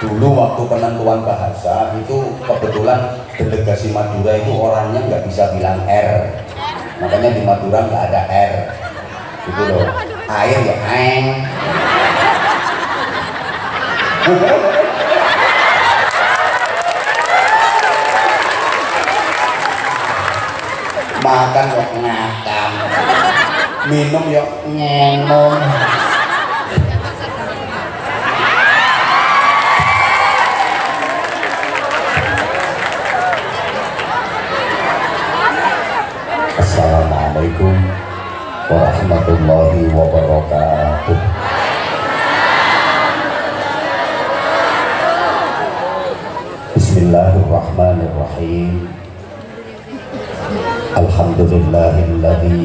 Dulu waktu penentuan bahasa itu kebetulan delegasi Madura itu orangnya nggak bisa bilang R, makanya di Madura nggak ada R gitu loh. Air ya aeng. Makan yuk ngakam, minum yuk ngenum. Assalamualaikum warahmatullahi wabarakatuh. Bismillahirrahmanirrahim. Alhamdulillahilladzi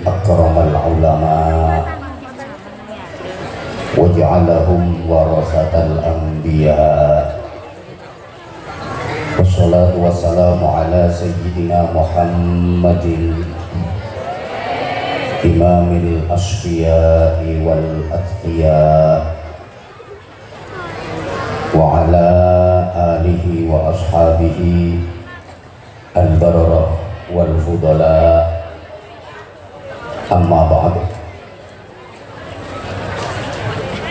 akramal ulama wa ja'alahum warasatal anbiya. Wassalatu wassalamu ala sayyidina Muhammadin imamil asfiya'i wal atqiya wa ala alihi wa ashabihi al-bararah wal fudala. Amma ba'd.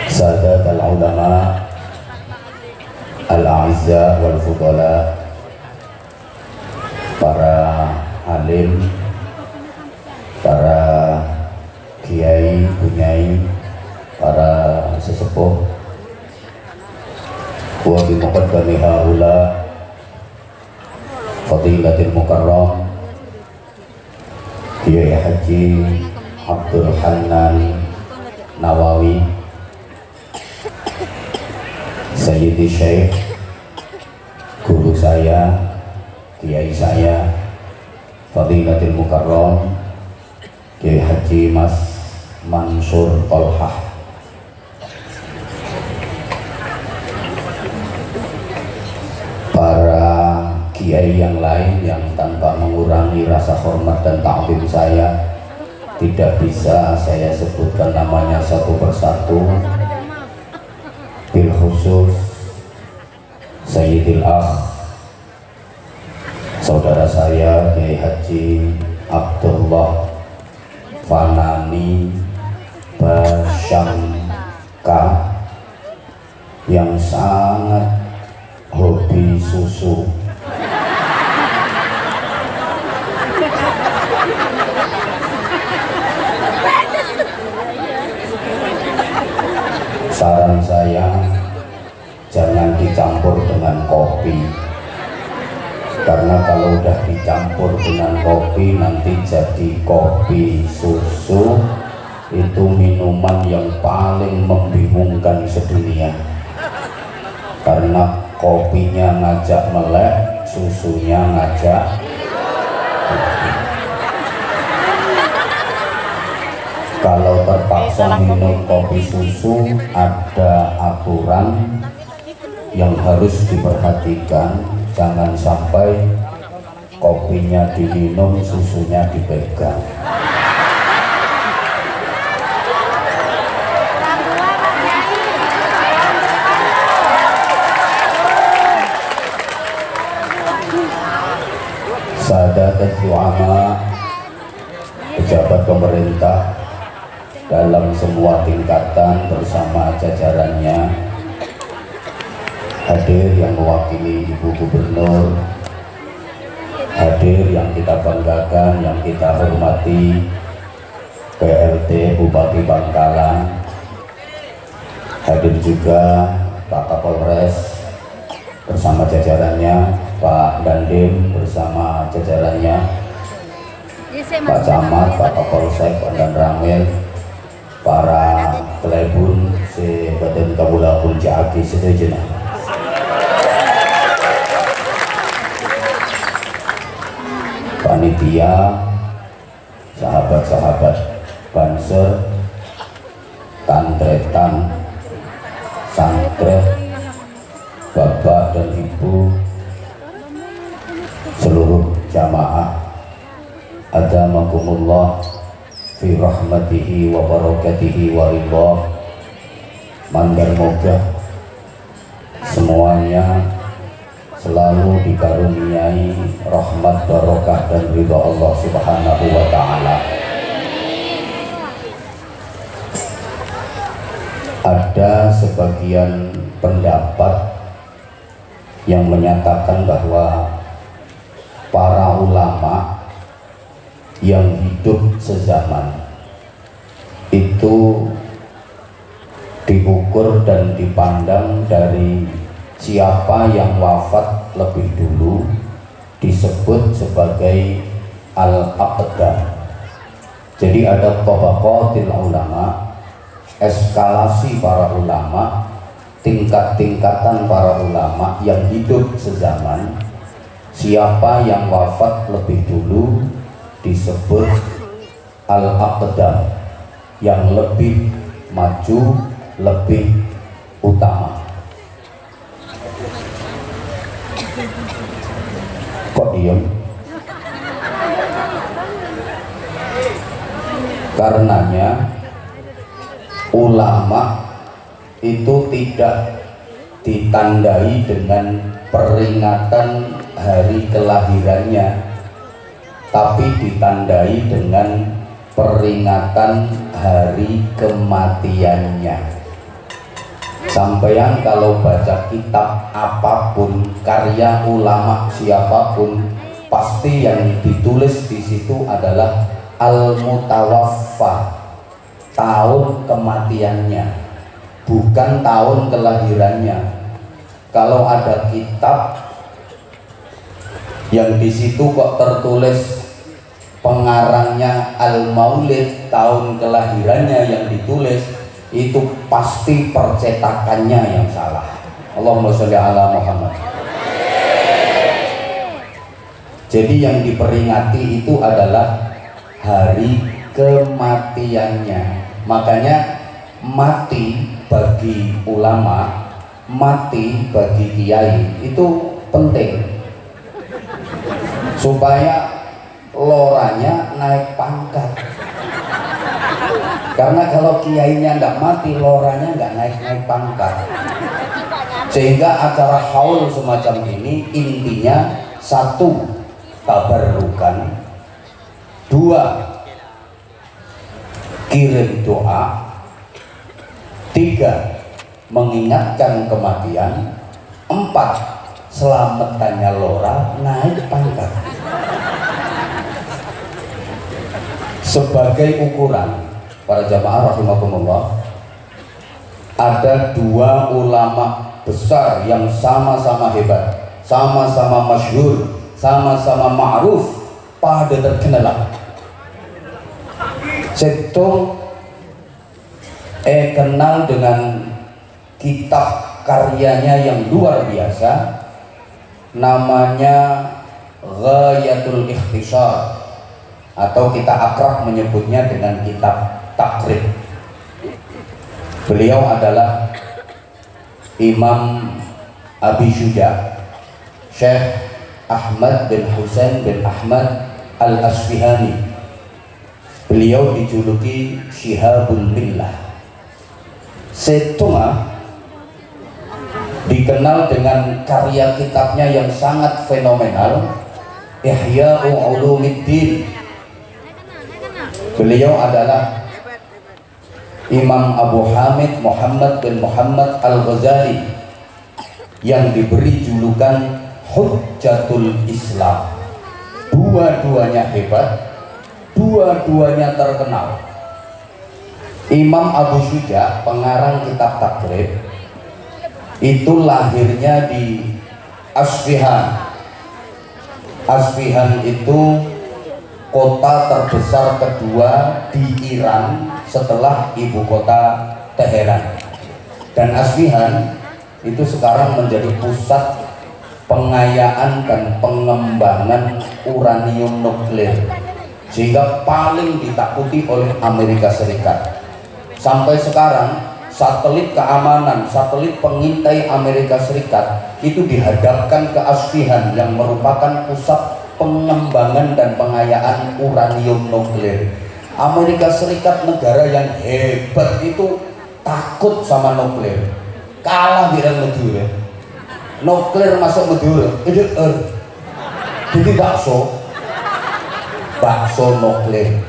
Sadat al-ulama al-a'izza wal fudala, para alim, para kiai, bunyai, para sesepuh, wa bi muqaddami haula fadilatul mukarram Kiai Haji Abdul Hannan Nawawi, Sayyidi Syekh, guru saya, kiai saya, fadilatul mukarram Kiai Haji Mas Mansur Tolhah, para kiai yang lain yang tanpa mengurangi rasa hormat dan ta'zim saya, tidak bisa saya sebutkan namanya satu persatu. Bil khusus Sayyidil Akh, saudara saya Kiai Haji Abdullah Fanani Basyamka, yang sangat hobi susu. Saran saya, jangan dicampur dengan kopi, karena kalau udah dicampur dengan kopi nanti jadi kopi susu. Itu minuman yang paling membingungkan sedunia, karena kopinya ngajak melek, susunya ngajak. Kalau terpaksa minum kopi susu, ada aturan yang harus diperhatikan. Jangan sampai kopinya diminum, susunya dipegang. Sahadat ulama, pejabat pemerintah dalam semua tingkatan bersama jajarannya, hadir yang mewakili Ibu Gubernur, hadir yang kita banggakan, yang kita hormati PLT Bupati Bangkalan, hadir juga Pak Kapolres bersama jajarannya, Pak Dandim bersama jajarannya, Pak Camat, Pak Kapolsek, Pandan Ramil, para kelebun si Badan Kabulakul Jaki setuju. Panitia, sahabat-sahabat Banser, tantretan, santret, bapak dan ibu, seluruh jamaah, adamakumullah fi rahmatihi wa barakatihi wa ridha. Mandar moga semuanya selalu dikaruniai rahmat, barokah dan ridha Allah Subhanahu wa taala. Ada sebagian pendapat yang menyatakan bahwa para ulama yang hidup sezaman itu diukur dan dipandang dari siapa yang wafat lebih dulu disebut sebagai al-aqdam. Jadi ada tabaqatil ulama, eskalasi para ulama, tingkat-tingkatan para ulama yang hidup sezaman. Siapa yang wafat lebih dulu disebut al-aqdam, yang lebih maju, lebih utama. Kok diem? Karenanya ulama itu tidak ditandai dengan peringatan hari kelahirannya, tapi ditandai dengan peringatan hari kematiannya. Sampeyan kalau baca kitab apapun, karya ulama siapapun, pasti yang ditulis di situ adalah al-mutawaffa, tahun kematiannya, bukan tahun kelahirannya. Kalau ada kitab yang di situ kok tertulis pengarangnya al-maulid, tahun kelahirannya yang ditulis, itu pasti percetakannya yang salah. Allahumma sholli ala Muhammad. Jadi yang diperingati itu adalah hari kematiannya. Makanya mati bagi ulama, mati bagi kiai itu penting supaya loranya naik pangkat. Karena kalau kiainya nggak mati, loranya nggak naik pangkat. Sehingga acara haul semacam ini intinya satu, tabarrukan, dua, kirim doa, tiga, mengingatkan kematian, empat, selamatannya lora naik pangkat. Sebagai ukuran, para jamaah rahimakumullah, ada dua ulama besar yang sama-sama hebat, sama-sama masyhur, sama-sama ma'ruf, pada terkenal. Setung kenal dengan kitab karyanya yang luar biasa, namanya Ghayatul Ikhtisar, atau kita akrab menyebutnya dengan kitab Takrib. Beliau adalah Imam Abi Syuja, Syekh Ahmad bin Husain bin Ahmad Al-Asfihani. Beliau dijuluki Syihabul Millah. Setuma dikenal dengan karya kitabnya yang sangat fenomenal, Ihya'u Ulumiddin. Beliau adalah Imam Abu Hamid Muhammad bin Muhammad Al-Ghazali yang diberi julukan Hujjatul Islam. Dua-duanya hebat, dua-duanya terkenal. Imam Abu Syuja, pengarang kitab Takrib, itu lahirnya di Asfihan. Asfihan itu kota terbesar kedua di Iran setelah ibu kota Teheran. Dan Asfihan itu sekarang menjadi pusat pengayaan dan pengembangan uranium nuklir, sehingga paling ditakuti oleh Amerika Serikat. Sampai sekarang satelit keamanan, satelit pengintai Amerika Serikat itu dihadapkan ke Asfihan yang merupakan pusat pengembangan dan pengayaan uranium nuklir. Amerika Serikat, negara yang hebat, itu takut sama nuklir, kalah di dalam negeri. nuklir masuk Madura itu jadi bakso nuklir.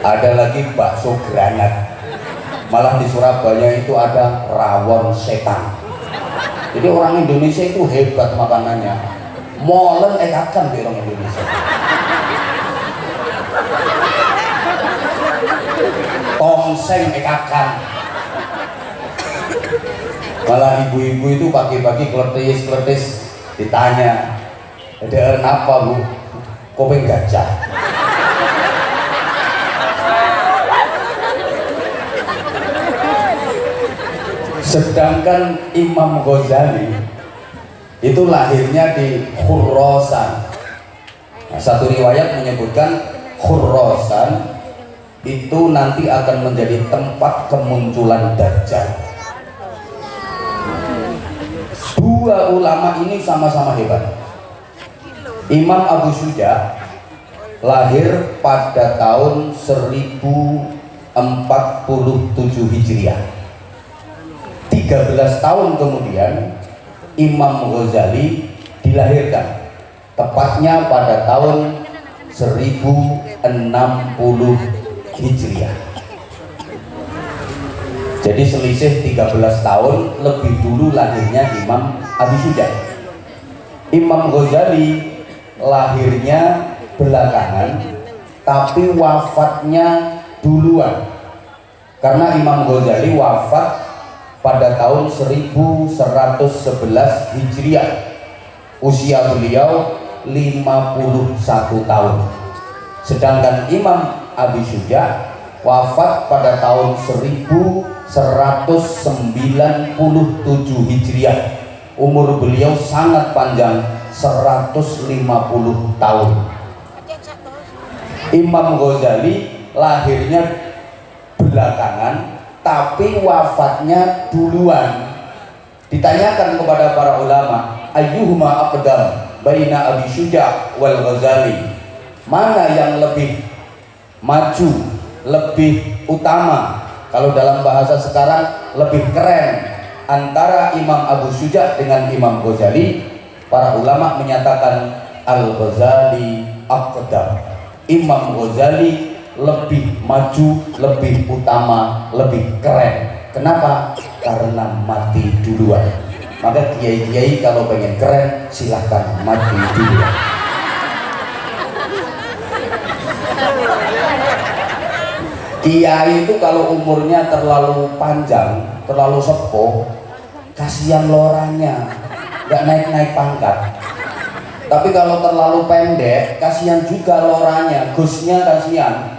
Ada lagi bakso granat, malah di Surabaya itu ada rawon setan. Jadi orang Indonesia itu hebat makanannya, molen ekakan di orang Indonesia. Tongseng ekakan. Malah ibu-ibu itu pagi-pagi kletis ditanya, ada apa bu? Kopeng gajah. Sedangkan Imam Ghazali itu lahirnya di Khurasan. Nah, satu riwayat menyebutkan Khurasan itu nanti akan menjadi tempat kemunculan Dajjal. Dua ulama ini sama-sama hebat. Imam Abu Syuja lahir pada tahun 1047 Hijriah. 13 tahun kemudian Imam Ghazali dilahirkan, tepatnya pada tahun 1060 Hijriah. Jadi selisih 13 tahun lebih dulu lahirnya Imam Abu Syuja. Imam Ghazali lahirnya belakangan tapi wafatnya duluan, karena Imam Ghazali wafat pada tahun 1111 Hijriah. Usia beliau 51 tahun. Sedangkan Imam Abu Syuja wafat pada tahun 1197 Hijriah. Umur beliau sangat panjang, 150 tahun. Imam Ghazali lahirnya belakangan tapi wafatnya duluan. Ditanyakan kepada para ulama, ayyuhuma aqdam baina Abi Syuja wal Ghazali, mana yang lebih maju, lebih utama, kalau dalam bahasa sekarang lebih keren, antara Imam Abu Syuja dengan Imam Ghazali? Para ulama menyatakan Al-Ghazali aqdam. Imam Ghazali lebih maju, lebih utama, lebih keren. Kenapa? Karena mati duluan. Maka kiai-kiai kalau pengen keren silahkan mati duluan. Kiai itu kalau umurnya terlalu panjang, terlalu sepuh, kasihan loranya, nggak naik-naik pangkat. Tapi kalau terlalu pendek, kasihan juga loranya, gusnya kasihan,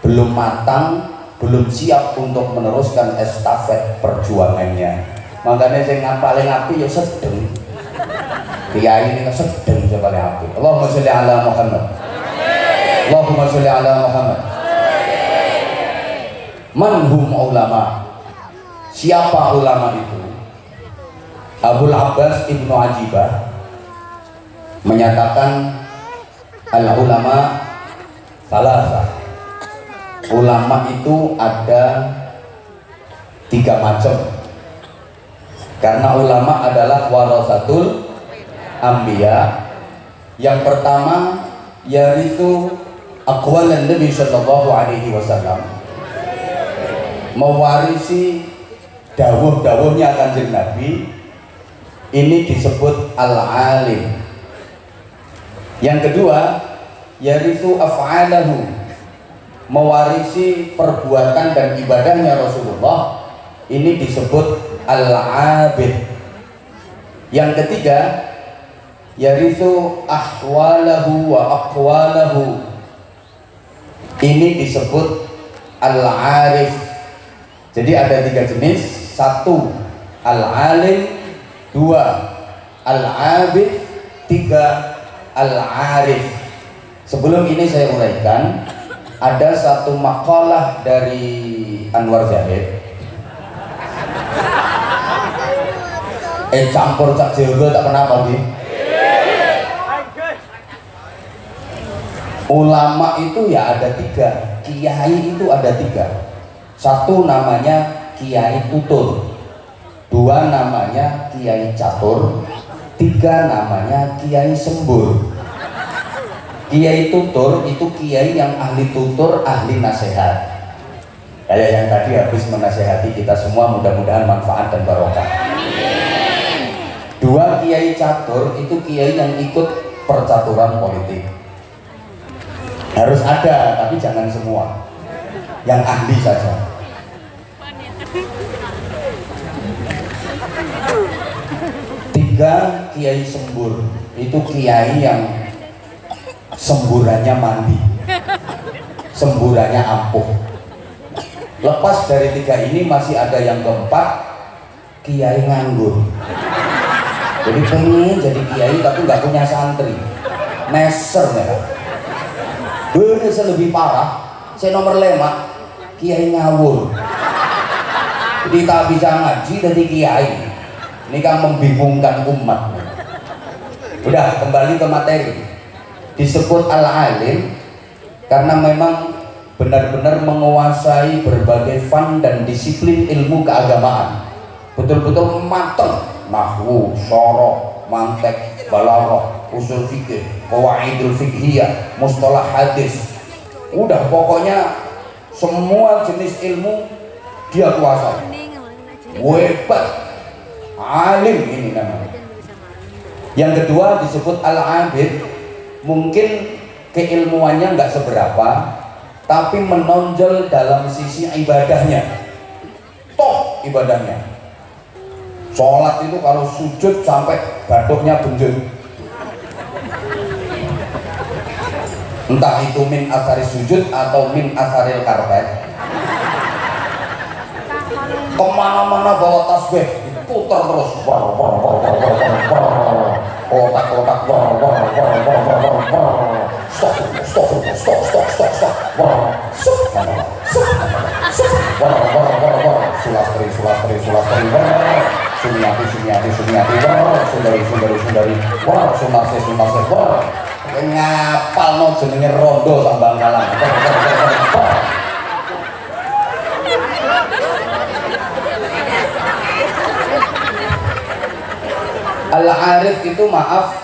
belum matang, belum siap untuk meneruskan estafet perjuangannya. Makanya saya paling api ya sedeng. Kiai ini kan sedeng saya paling api. Allahumma sholli ala Muhammad. Allahumma sholli ala Muhammad. Manhum ulama. Siapa ulama itu? Abul Abbas Ibnu Ajibah menyatakan al ulama salasa. Ulama itu ada 3 macam. Karena ulama adalah warasatul anbiya. Yang pertama, yaitu aqwalan Nabi sallallahu alaihi wasallam, mewarisi dawuh-dawuhnya Kanjeng Nabi. Ini disebut al-alim. Yang kedua, yaitu af'alahu, mewarisi perbuatan dan ibadahnya Rasulullah. Ini disebut al-abid. Yang ketiga, yaitu ahwalahu wa aqwalahu. Ini disebut al-arif. Jadi ada 3 jenis. 1 al-alim, 2 al-abid, 3 al-arif. Sebelum ini saya uraikan, ada satu makalah dari Anwar Zahid. Campur cak jago tak kenapa sih? Ulama itu ya ada 3, kiai itu ada 3. Satu namanya Kiai Tutul. 2 namanya Kiai Catur, 3 namanya Kiai Sembur. Kiai tutur itu kiai yang ahli tutur, ahli nasihat. Kayak yang tadi habis menasehati kita semua, mudah-mudahan manfaat dan barokah. 2 kiai catur itu kiai yang ikut percaturan politik. Harus ada, tapi jangan semua. Yang ahli saja. 3 kiai sembur itu kiai yang semburannya mandi, semburannya ampuh. Lepas dari 3 ini masih ada yang keempat, kiai nganggur. Jadi pengen jadi kiai tapi nggak punya santri, neser ya. Lebih parah, saya nomor 5, kiai ngawur. Jadi tak bisa ngaji dari kiai. Ini kan membingungkan umat. Udah, kembali ke materi. Disebut al-alim karena memang benar-benar menguasai berbagai fan dan disiplin ilmu keagamaan, betul-betul matang, nahwu, syarah, mantek, balaghah, usul fikih, qawaidul fiqhiyah, mustalah hadis. Udah, pokoknya semua jenis ilmu dia kuasai. Hebat, alim ini namanya. Yang kedua disebut al-abid. Mungkin keilmuannya nggak seberapa, tapi menonjol dalam sisi ibadahnya. Toh ibadahnya, sholat itu kalau sujud sampai batuknya benjut. Entah itu min asari sujud atau min asaril karpet. Kemana-mana bawa tasbih, putar terus. Otak-otak stop sulastri sundari ngapal no jenenge rondo sambang kalang. Al-Arif itu, maaf,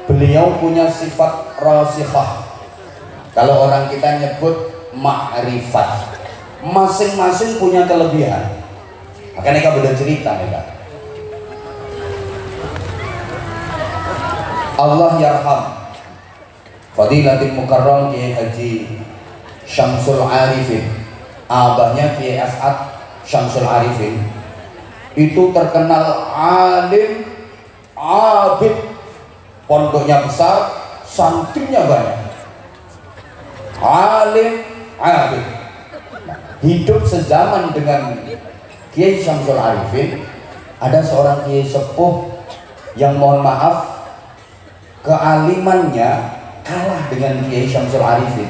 beliau punya sifat rasikhah. Kalau orang kita nyebut ma'rifat, masing-masing punya kelebihan. Makanya kita beda cerita nih. Allah yarham Fadilatul Mukarram Kiai Haji Syamsul Arifin, abahnya Kiai As'ad Syamsul Arifin, itu terkenal alim, abid, pondoknya besar, santrinya banyak. Alim, abid, hidup sezaman dengan Kiai Syamsul Arifin. Ada seorang kiai sepuh yang, mohon maaf, kealimannya kalah dengan Kiai Syamsul Arifin,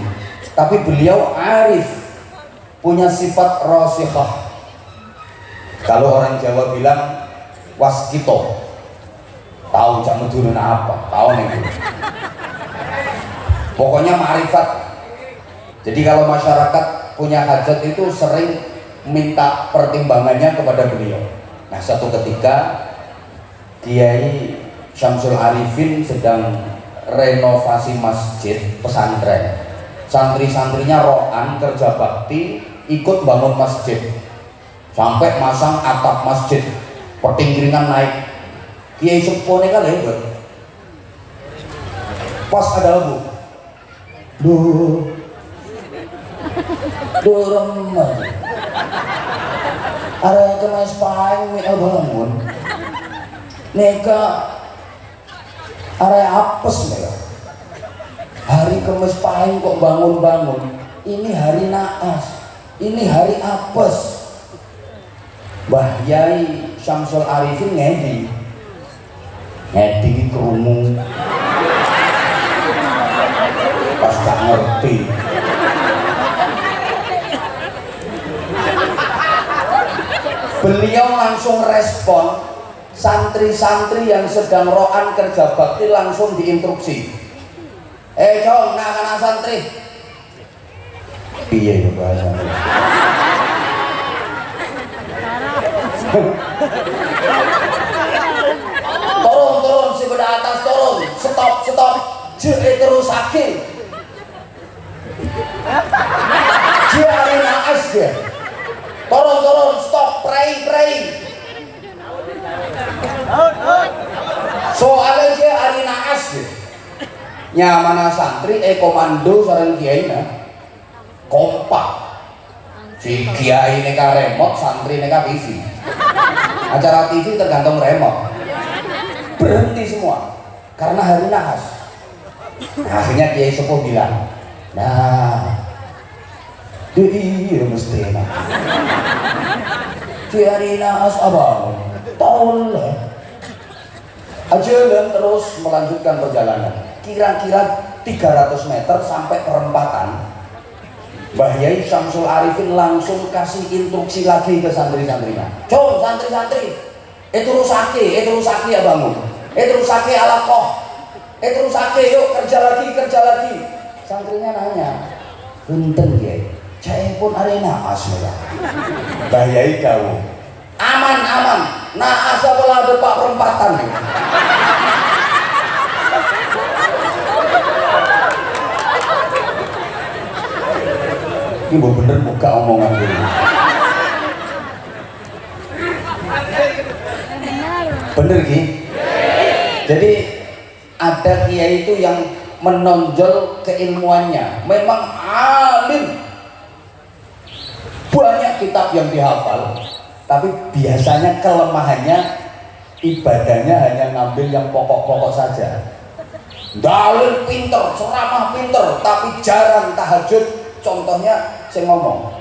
tapi beliau arif, punya sifat rasikhah. Kalau orang Jawa bilang waskito, tahu cak medurun apa, tahu nih. Pokoknya ma'rifat. Jadi kalau masyarakat punya hajat itu sering minta pertimbangannya kepada beliau. Nah, satu ketika Kiai Syamsul Arifin sedang renovasi masjid pesantren. Santri-santrinya roan kerja bakti ikut bangun masjid, sampai masang atap masjid, petinggiringan naik. Kiai sepuh ini kan hebat. Pas ada lagu, remah. Ada yang kena spang, mereka bangun. Neka, ada apes mereka. Hari Kamis Pahing kok bangun-bangun. Ini hari naas, ini hari apes. Mbah Yai Syamsul Arifin ngedi kerungu. Pas gak ngerti. Beliau langsung respon, santri-santri yang sedang roan kerja bakti langsung diinstruksi. Jong, nak santri. Iya itu bahasanya. Turun si beda atas, turun, stop, terus sakit. Dia hari naas dia. Turun, stop, pray. Soalnya dia hari naas dia. Nyamana santri komando sareng kiai kompak. Si kiai neka remote, santri neka TV. Acara TV tergantung remote. Berhenti semua karena hari nahas. Akhirnya kiai sepuh bilang, nah iya mesti enak. Di hari nahas abang toleh aja terus melanjutkan perjalanan. Kira-kira 300 meter sampai perempatan. Mbah Yai Syamsul Arifin langsung kasih instruksi lagi ke santri-santrinya. Jom santri-santri, terus sake ya bangun, terus sake alakoh, terus sake yuk kerja lagi. Santrinya nanya, punten Kiai, saya pun arena asmara. Mbah Yai kau, aman, nah asa belah depak perempatan. Ini bener buka omongan dulu. Bener Ki? Jadi ada kiai itu yang menonjol keilmuannya, memang alim, banyak kitab yang dihafal, tapi biasanya kelemahannya ibadahnya hanya ngambil yang pokok-pokok saja. Dalil pinter, ceramah pinter, tapi jarang tahajud. Contohnya saya ngomong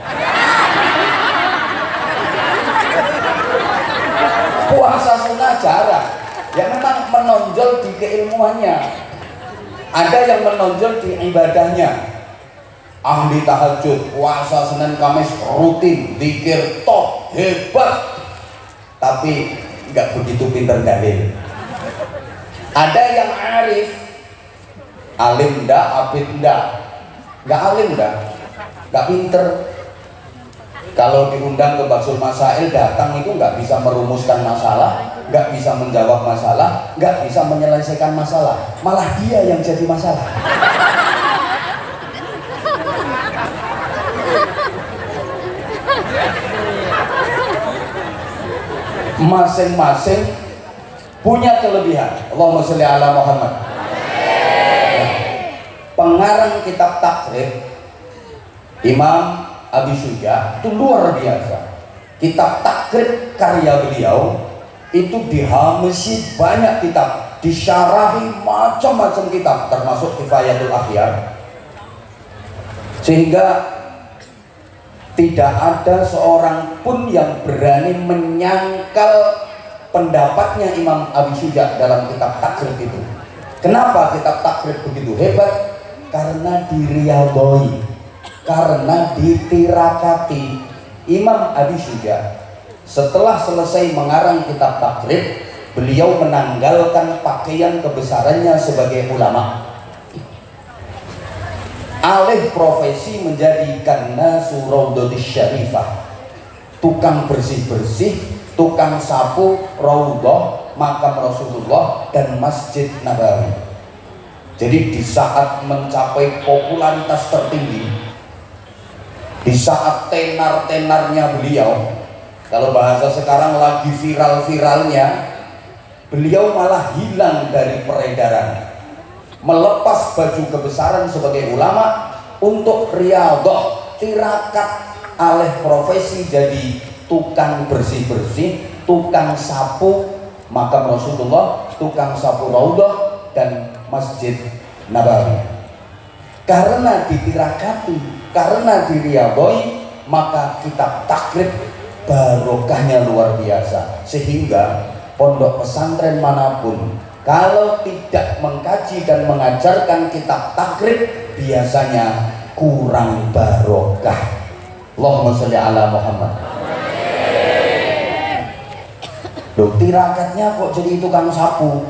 puasa sunnah jarang, ya memang menonjol di keilmuannya. Ada yang menonjol di ibadahnya, ahli tahajud, puasa Senin Kamis rutin, zikir top hebat, tapi nggak begitu pinter dalil. Ada yang arif, alim ndak, abid ndak, nggak alim nggak pinter. Kalau diundang ke Baksul Masail datang itu nggak bisa merumuskan masalah, nggak bisa menjawab masalah, nggak bisa menyelesaikan masalah, malah dia yang jadi masalah. Masing-masing punya kelebihan. Allahumma sholli ala Muhammad. Pengarang kitab takrib Imam Abi Syuja itu luar biasa. Kitab takrib karya beliau itu dihamisi banyak kitab, disyarahi macam-macam kitab, termasuk Kifayatul Akhyar, sehingga tidak ada seorang pun yang berani menyangkal pendapatnya Imam Abi Syuja dalam kitab takrib itu. Kenapa kitab takrib begitu hebat? Karena diriyadhoi, karena ditirakati. Imam Abi Syuja setelah selesai mengarang kitab takrib, beliau menanggalkan pakaian kebesarannya sebagai ulama, alih profesi menjadikan nasu raudhatis syarifah, tukang bersih-bersih, tukang sapu raudhah makam Rasulullah dan Masjid Nabawi. Jadi di saat mencapai popularitas tertinggi, di saat tenar-tenarnya beliau, kalau bahasa sekarang lagi viral-viralnya, beliau malah hilang dari peredaran, melepas baju kebesaran sebagai ulama untuk riyadhah, tirakat, alih profesi jadi tukang bersih-bersih, tukang sapu makam Rasulullah, tukang sapu raudhah dan Masjid Nabawi. Karena ditirakati, karena diriyadhoi, maka kitab takrib barokahnya luar biasa. Sehingga pondok pesantren manapun kalau tidak mengkaji dan mengajarkan kitab takrib, biasanya kurang barokah. Allahumma sholli ala Muhammad. Loh, tirakatnya kok jadi tukang sapu?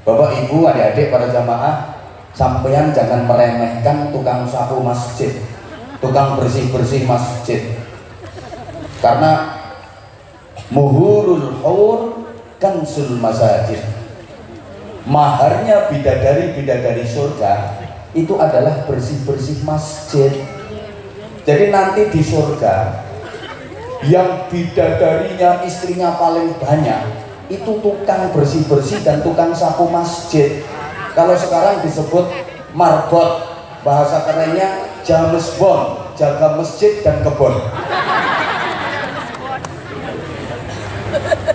Bapak Ibu adik-adik para jamaah, sampeyan jangan meremehkan tukang sapu masjid, tukang bersih-bersih masjid, karena Muhurul hur kansul masajid. Maharnya bidadari-bidadari surga itu adalah bersih-bersih masjid. Jadi nanti di surga yang bidadarinya istrinya paling banyak itu tukang bersih-bersih dan tukang sapu masjid. Kalau sekarang disebut marbot, bahasa kerennya James Bond, jaga masjid dan kebun.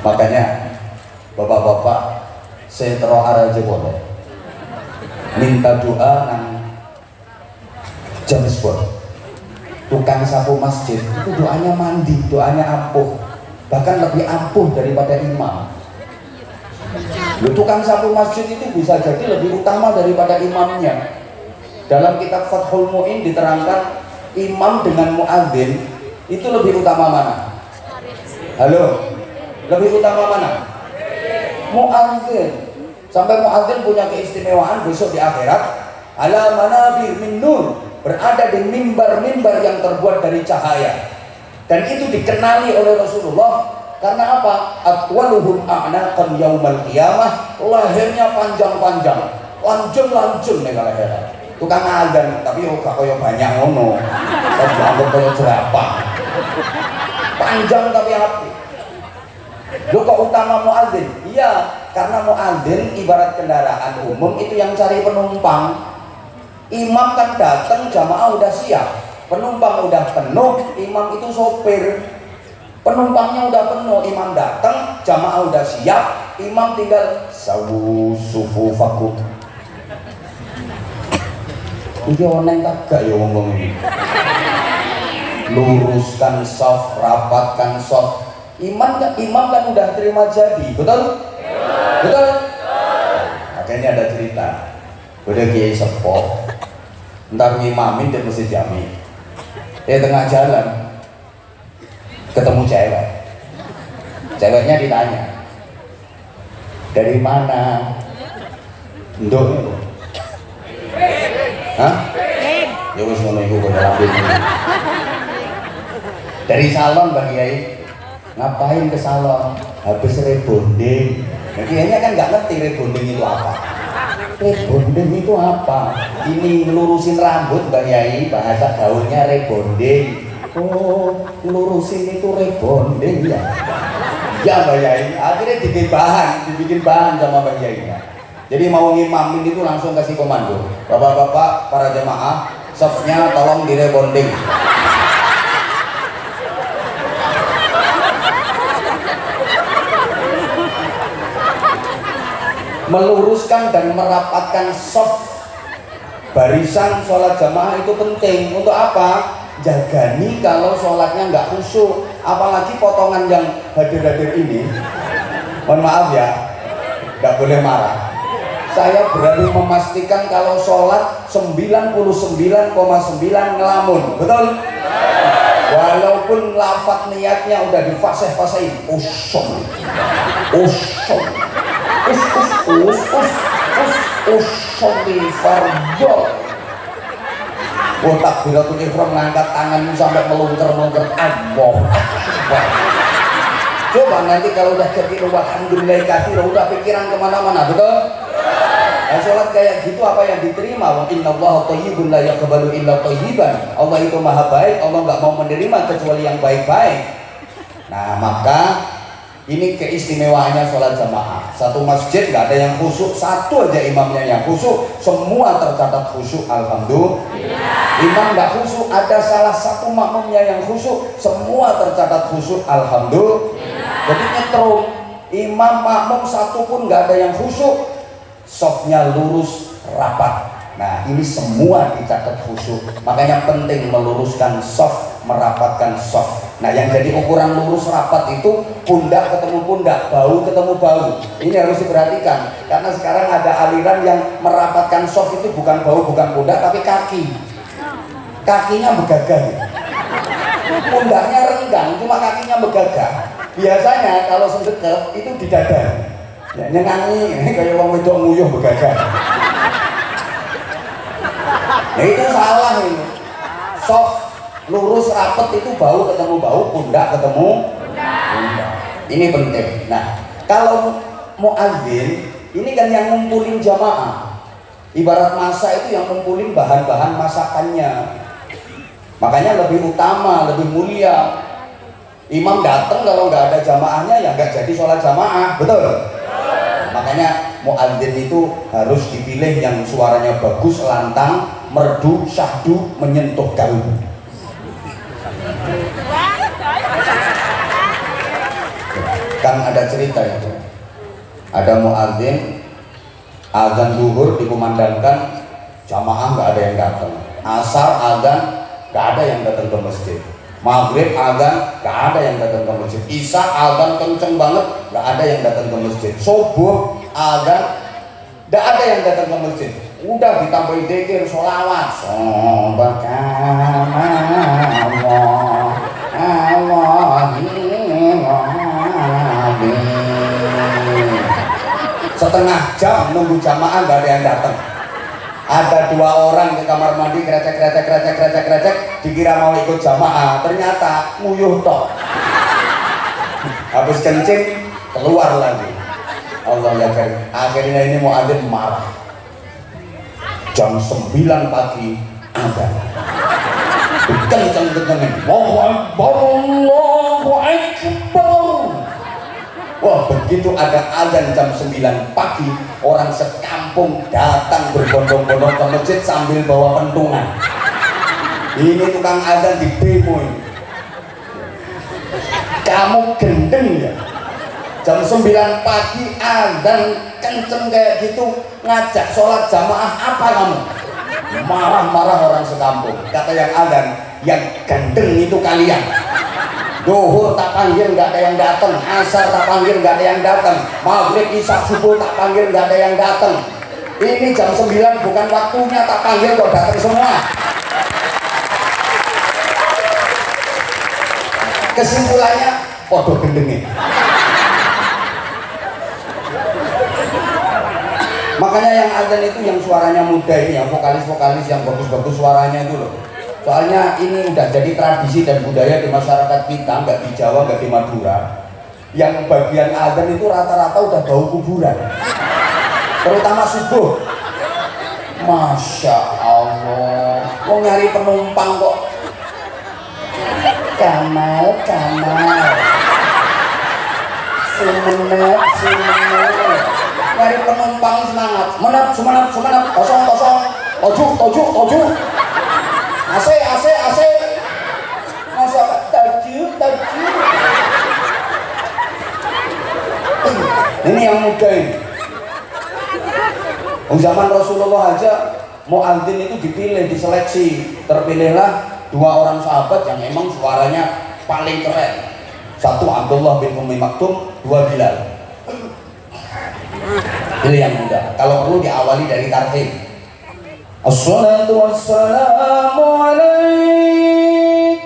Makanya bapak-bapak setro araje boleh minta doa nang James Bond, tukang sapu masjid itu doanya mandi, doanya ampuh, bahkan lebih ampuh daripada imam. Tukang sapu masjid itu bisa jadi lebih utama daripada imamnya. Dalam kitab Fathul Mu'in diterangkan imam dengan muadzin itu lebih utama mana? Halo, lebih utama mana? Muadzin. Sampai muadzin punya keistimewaan besok di akhirat, ala manabir min nur, berada di mimbar-mimbar yang terbuat dari cahaya. Dan itu dikenali oleh Rasulullah karena apa? Atwaluhum a'naqan yaumal qiyamah, lahirnya panjang-panjang, lanjut-lanjut nih akhirat. Tukang azan tapi gak koyo banyak ngono. Tapi anggap koyo jerapah. Panjang tapi api. Lu kok utama muadzin? Iya, karena muadzin ibarat kendaraan umum itu yang cari penumpang. Imam kan datang, jamaah udah siap, penumpang udah penuh, imam itu sopir. Penumpangnya udah penuh, imam datang, jamaah udah siap, imam tinggal sawu sufufakum. Iki oneng kagak ya ngomong ini. Luruskan shaf, rapatkan shaf. Imam kan udah terima jadi, betul? Betul? Makanya ada cerita. Udah kiai sepuh, ntar ngimamin di masjid Jami. Tengah jalan ketemu cewek. Ceweknya ditanya, dari mana? Nduk. Hah? Ya wis ngono iku kok dalam ini. Dari salon Mbak Kiai. Ngapain ke salon? Habis rebonding. Nah, Kiainya kan nggak ngerti rebonding itu apa. Rebonding itu apa? Ini ngelurusin rambut Mbak Kiai, bahasa gaulnya rebonding. Oh, ngelurusin itu rebonding ya. Ya Mbak Kiai, akhirnya dibikin bahan sama Mbak Kiainya. Jadi mau ngimamin itu langsung kasih komando, bapak-bapak para jemaah, safnya tolong direbonding. Meluruskan dan merapatkan saf barisan sholat jamaah itu penting. Untuk apa? Jagani kalau sholatnya nggak khusyuk, apalagi potongan yang hadir-hadir ini. Mohon maaf ya, nggak boleh marah. Saya berani memastikan kalau sholat 99,9 ngelamun, betul? Walaupun lafaz niatnya udah difasih-fasihin, usum, di fardhu. Takbiratul ihram ngangkat tanganmu sampai melungker-melungker. Allah. Coba nanti kalau udah jadi alhamdulillah katsir, udah pikiran kemana-mana, betul? Nah, sholat kayak gitu apa yang diterima? Wa innallaha thayyibun la yaqbalu illa thayyiban. Allah itu maha baik, Allah nggak mau menerima kecuali yang baik-baik. Nah, maka ini keistimewaannya sholat jamaah. Satu masjid nggak ada yang khusyuk, satu aja imamnya yang khusyuk, semua tercatat khusyuk, alhamdulillah. Imam nggak khusyuk, ada salah satu makmumnya yang khusyuk, semua tercatat khusyuk, alhamdulillah. Jadi nyetrum, imam makmum satu pun nggak ada yang khusyuk, softnya lurus rapat. Nah, ini semua dicatat khusyuk. Makanya penting meluruskan soft, merapatkan soft. Nah, yang jadi ukuran lurus rapat itu pundak ketemu pundak, bahu ketemu bahu. Ini harus diperhatikan karena sekarang ada aliran yang merapatkan soft itu bukan bahu, bukan pundak, tapi kaki. Kakinya begagah. Pundaknya renggang, cuma kakinya begagah. Biasanya kalau sedekap itu di dada. Ya, nyengangi kayak wong wedok nguyuh begagah. Nah, itu salah ini. Soft lurus rapet itu bahu ketemu bahu, pundak ketemu pundak. Ini penting. Nah, kalau muadzin ini kan yang ngumpulin jamaah. Ibarat masak itu yang ngumpulin bahan-bahan masakannya. Makanya lebih utama, lebih mulia. Imam datang kalau nggak ada jamaahnya ya nggak jadi sholat jamaah, betul? Makanya muadzin itu harus dipilih yang suaranya bagus, lantang, merdu, syahdu, menyentuh kalbu. Kan ada cerita itu, ada muadzin azan zuhur dikumandangkan, jamaah nggak ada yang datang. Asar azan nggak ada yang datang ke masjid. Maghrib azan nggak ada yang datang ke masjid. Isya azan kenceng banget, nggak ada yang datang ke masjid. Subuh azan nggak ada yang datang ke masjid. Udah ditambahin dzikir, sholawat, setengah jam nunggu jamaah nggak ada yang datang. Ada 2 orang ke kamar mandi krecek, dikira mau ikut jamaah, ternyata nguyuh tok. Habis kencing keluar lagi. Allah ya karim. Akhirnya ini muadzin marah. Jam 9 pagi ada. Kenceng-kencengin. Allahu Akbar, Allahu Akbar. Wah, begitu ada azan jam 9 pagi, orang sekampung datang berbondong-bondong ke masjid sambil bawa pentungan. Ini tukang azan di demo ini. Kamu gendeng ya? Jam 9 pagi azan kenceng kayak gitu, ngajak sholat jamaah apa kamu? Marah-marah orang sekampung. Kata yang azan, yang gendeng itu kalian. Zuhur tak panggil nggak ada yang datang, asar tak panggil nggak ada yang datang, maghrib isya subuh tak panggil nggak ada yang datang. Ini jam 9 bukan waktunya tak panggil kok datang semua. Kesimpulannya podo gendengnya. Makanya yang azan itu yang suaranya muda ini, yang vokalis-vokalis yang bagus-bagus suaranya itu loh. Soalnya ini udah jadi tradisi dan budaya di masyarakat kita, nggak di Jawa, nggak di Madura. Yang bagian azan itu rata-rata udah bau kuburan, terutama subuh. Masya Allah, mau nyari penumpang kok. Kamal, semenep, nyari penumpang semangat, kosong, tojuk. AC masa tajuk ini yang muda ini. Zaman Rasulullah aja muadzin itu dipilih, diseleksi, terpilihlah 2 orang sahabat yang emang suaranya paling keren. Satu Abdullah bin Ummi Maktum, 2 Bilal. Pilih yang muda, kalau perlu diawali dari tarhib. Assalatu wassalamu alaik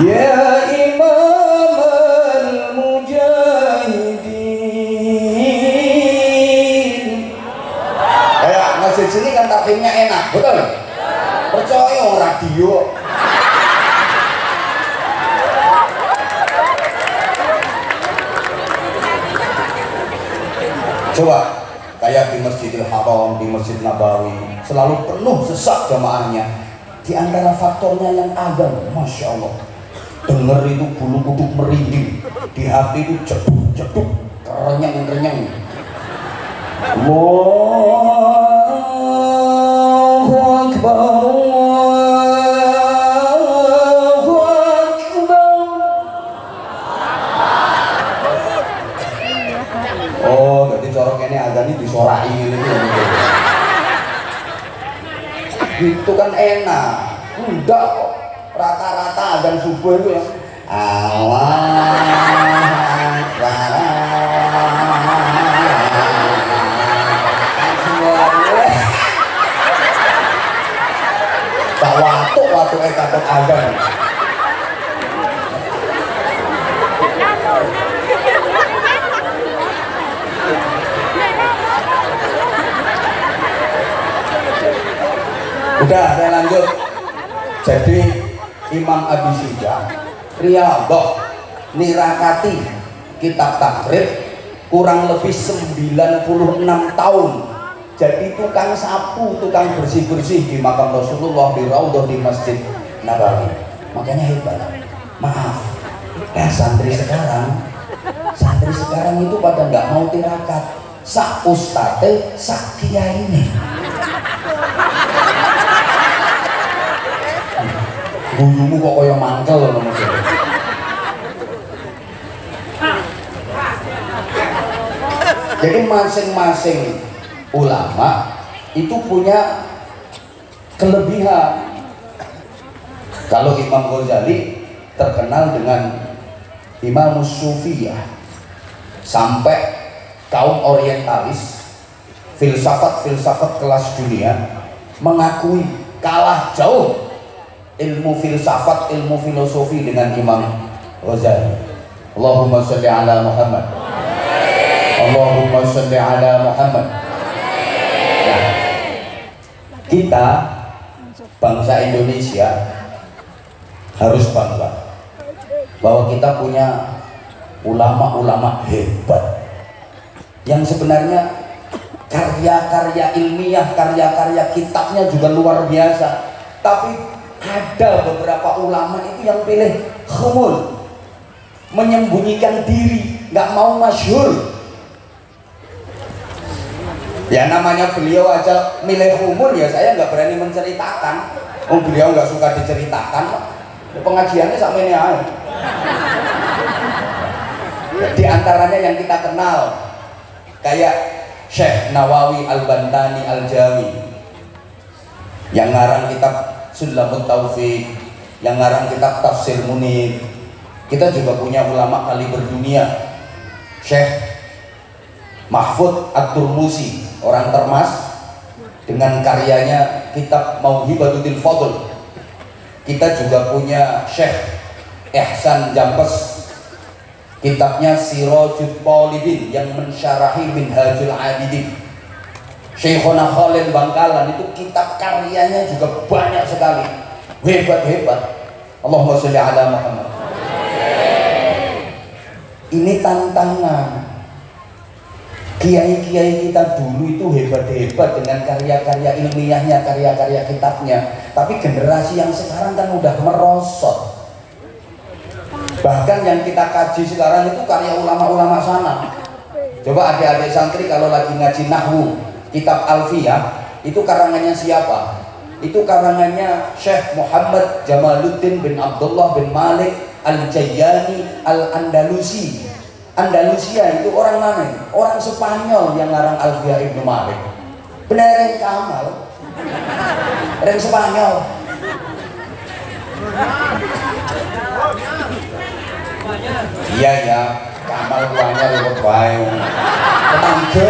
ya imam al-mujahidin. Kayak masjid sini kan tarhibnya enak, betul? Percaya radio. Coba kayak di Masjidil Haram, di Masjid Nabawi, selalu penuh sesak jamaahnya. Di antara faktornya yang azan, Masya Allah, denger itu bulu kuduk merinding, di hati itu jeduk, kerenyang. Allahu Akbar, Allahu Akbar. Oh, jadi corok ini azan ini disorai gitu. Itu kan enak. Enggak kok. Rata-rata azan subuh itu ya. Allah Akbar. Tak waktu kadang azan. Udah, saya lanjut. Jadi Imam Abi Syuja Riyadhah nirakati kitab takrib kurang lebih 96 tahun jadi tukang sapu, tukang bersih-bersih di makam Rasulullah, di Raudhah, di Masjid Nabawi. Makanya hebat. Maaf, nah santri sekarang itu pada nggak mau tirakat, sak ustate, sak kiai ini. Guyumu kok kaya mangkel loh maksudnya. Jadi masing-masing ulama itu punya kelebihan. Kalau Imam Ghazali terkenal dengan Imam Sufiyah, sampai kaum orientalis, filsafat kelas dunia mengakui kalah jauh ilmu filsafat, ilmu filosofi dengan Imam Ghazali. Allahumma sholli ala Muhammad. Allahumma sholli ala Muhammad. Nah, kita bangsa Indonesia harus bangga bahwa kita punya ulama-ulama hebat yang sebenarnya karya-karya ilmiah, karya-karya kitabnya juga luar biasa. Tapi ada beberapa ulama itu yang pilih khumul, menyembunyikan diri, nggak mau masyhur. Ya namanya beliau aja milih khumul, ya saya nggak berani menceritakan. Oh beliau nggak suka diceritakan, pengajiannya sama ini aja. Di antaranya yang kita kenal kayak Syekh Nawawi Al-Bantani Al-Jawi yang ngarang kitab Sulamut Taufiq, yang ngarang kitab Tafsir Munir. Kita juga punya ulama kaliber dunia, Syekh Mahfud At-Turmusi, orang Termas, dengan karyanya kitab Mauhibatul Fadl. Kita juga punya Syekh Ihsan Jampes, kitabnya Sirajul Talibin yang mensyarahi Minhajul Abidin. Syekhona Khalil Bangkalan itu kitab karyanya juga banyak sekali, hebat-hebat. Allahumma sholli ala Muhammad. Ini tantangan. Kiai-kiai kita dulu itu hebat-hebat dengan karya-karya ilmiahnya, karya-karya kitabnya. Tapi generasi yang sekarang kan udah merosot. Bahkan yang kita kaji sekarang itu karya ulama-ulama sana. Coba adik-adik santri kalau lagi ngaji nahwu, kitab Alfiyah, itu karangannya siapa? Itu karangannya Syekh Muhammad Jamaluddin bin Abdullah bin Malik Al-Jayyani Al-Andalusi. Andalusia itu orang mana? Orang Spanyol yang ngarang Alfiyah Ibnu Malik. Benar Kamal, orang Spanyol. Iya ya, Kamal tuanya lewat bayu. Tenang aja.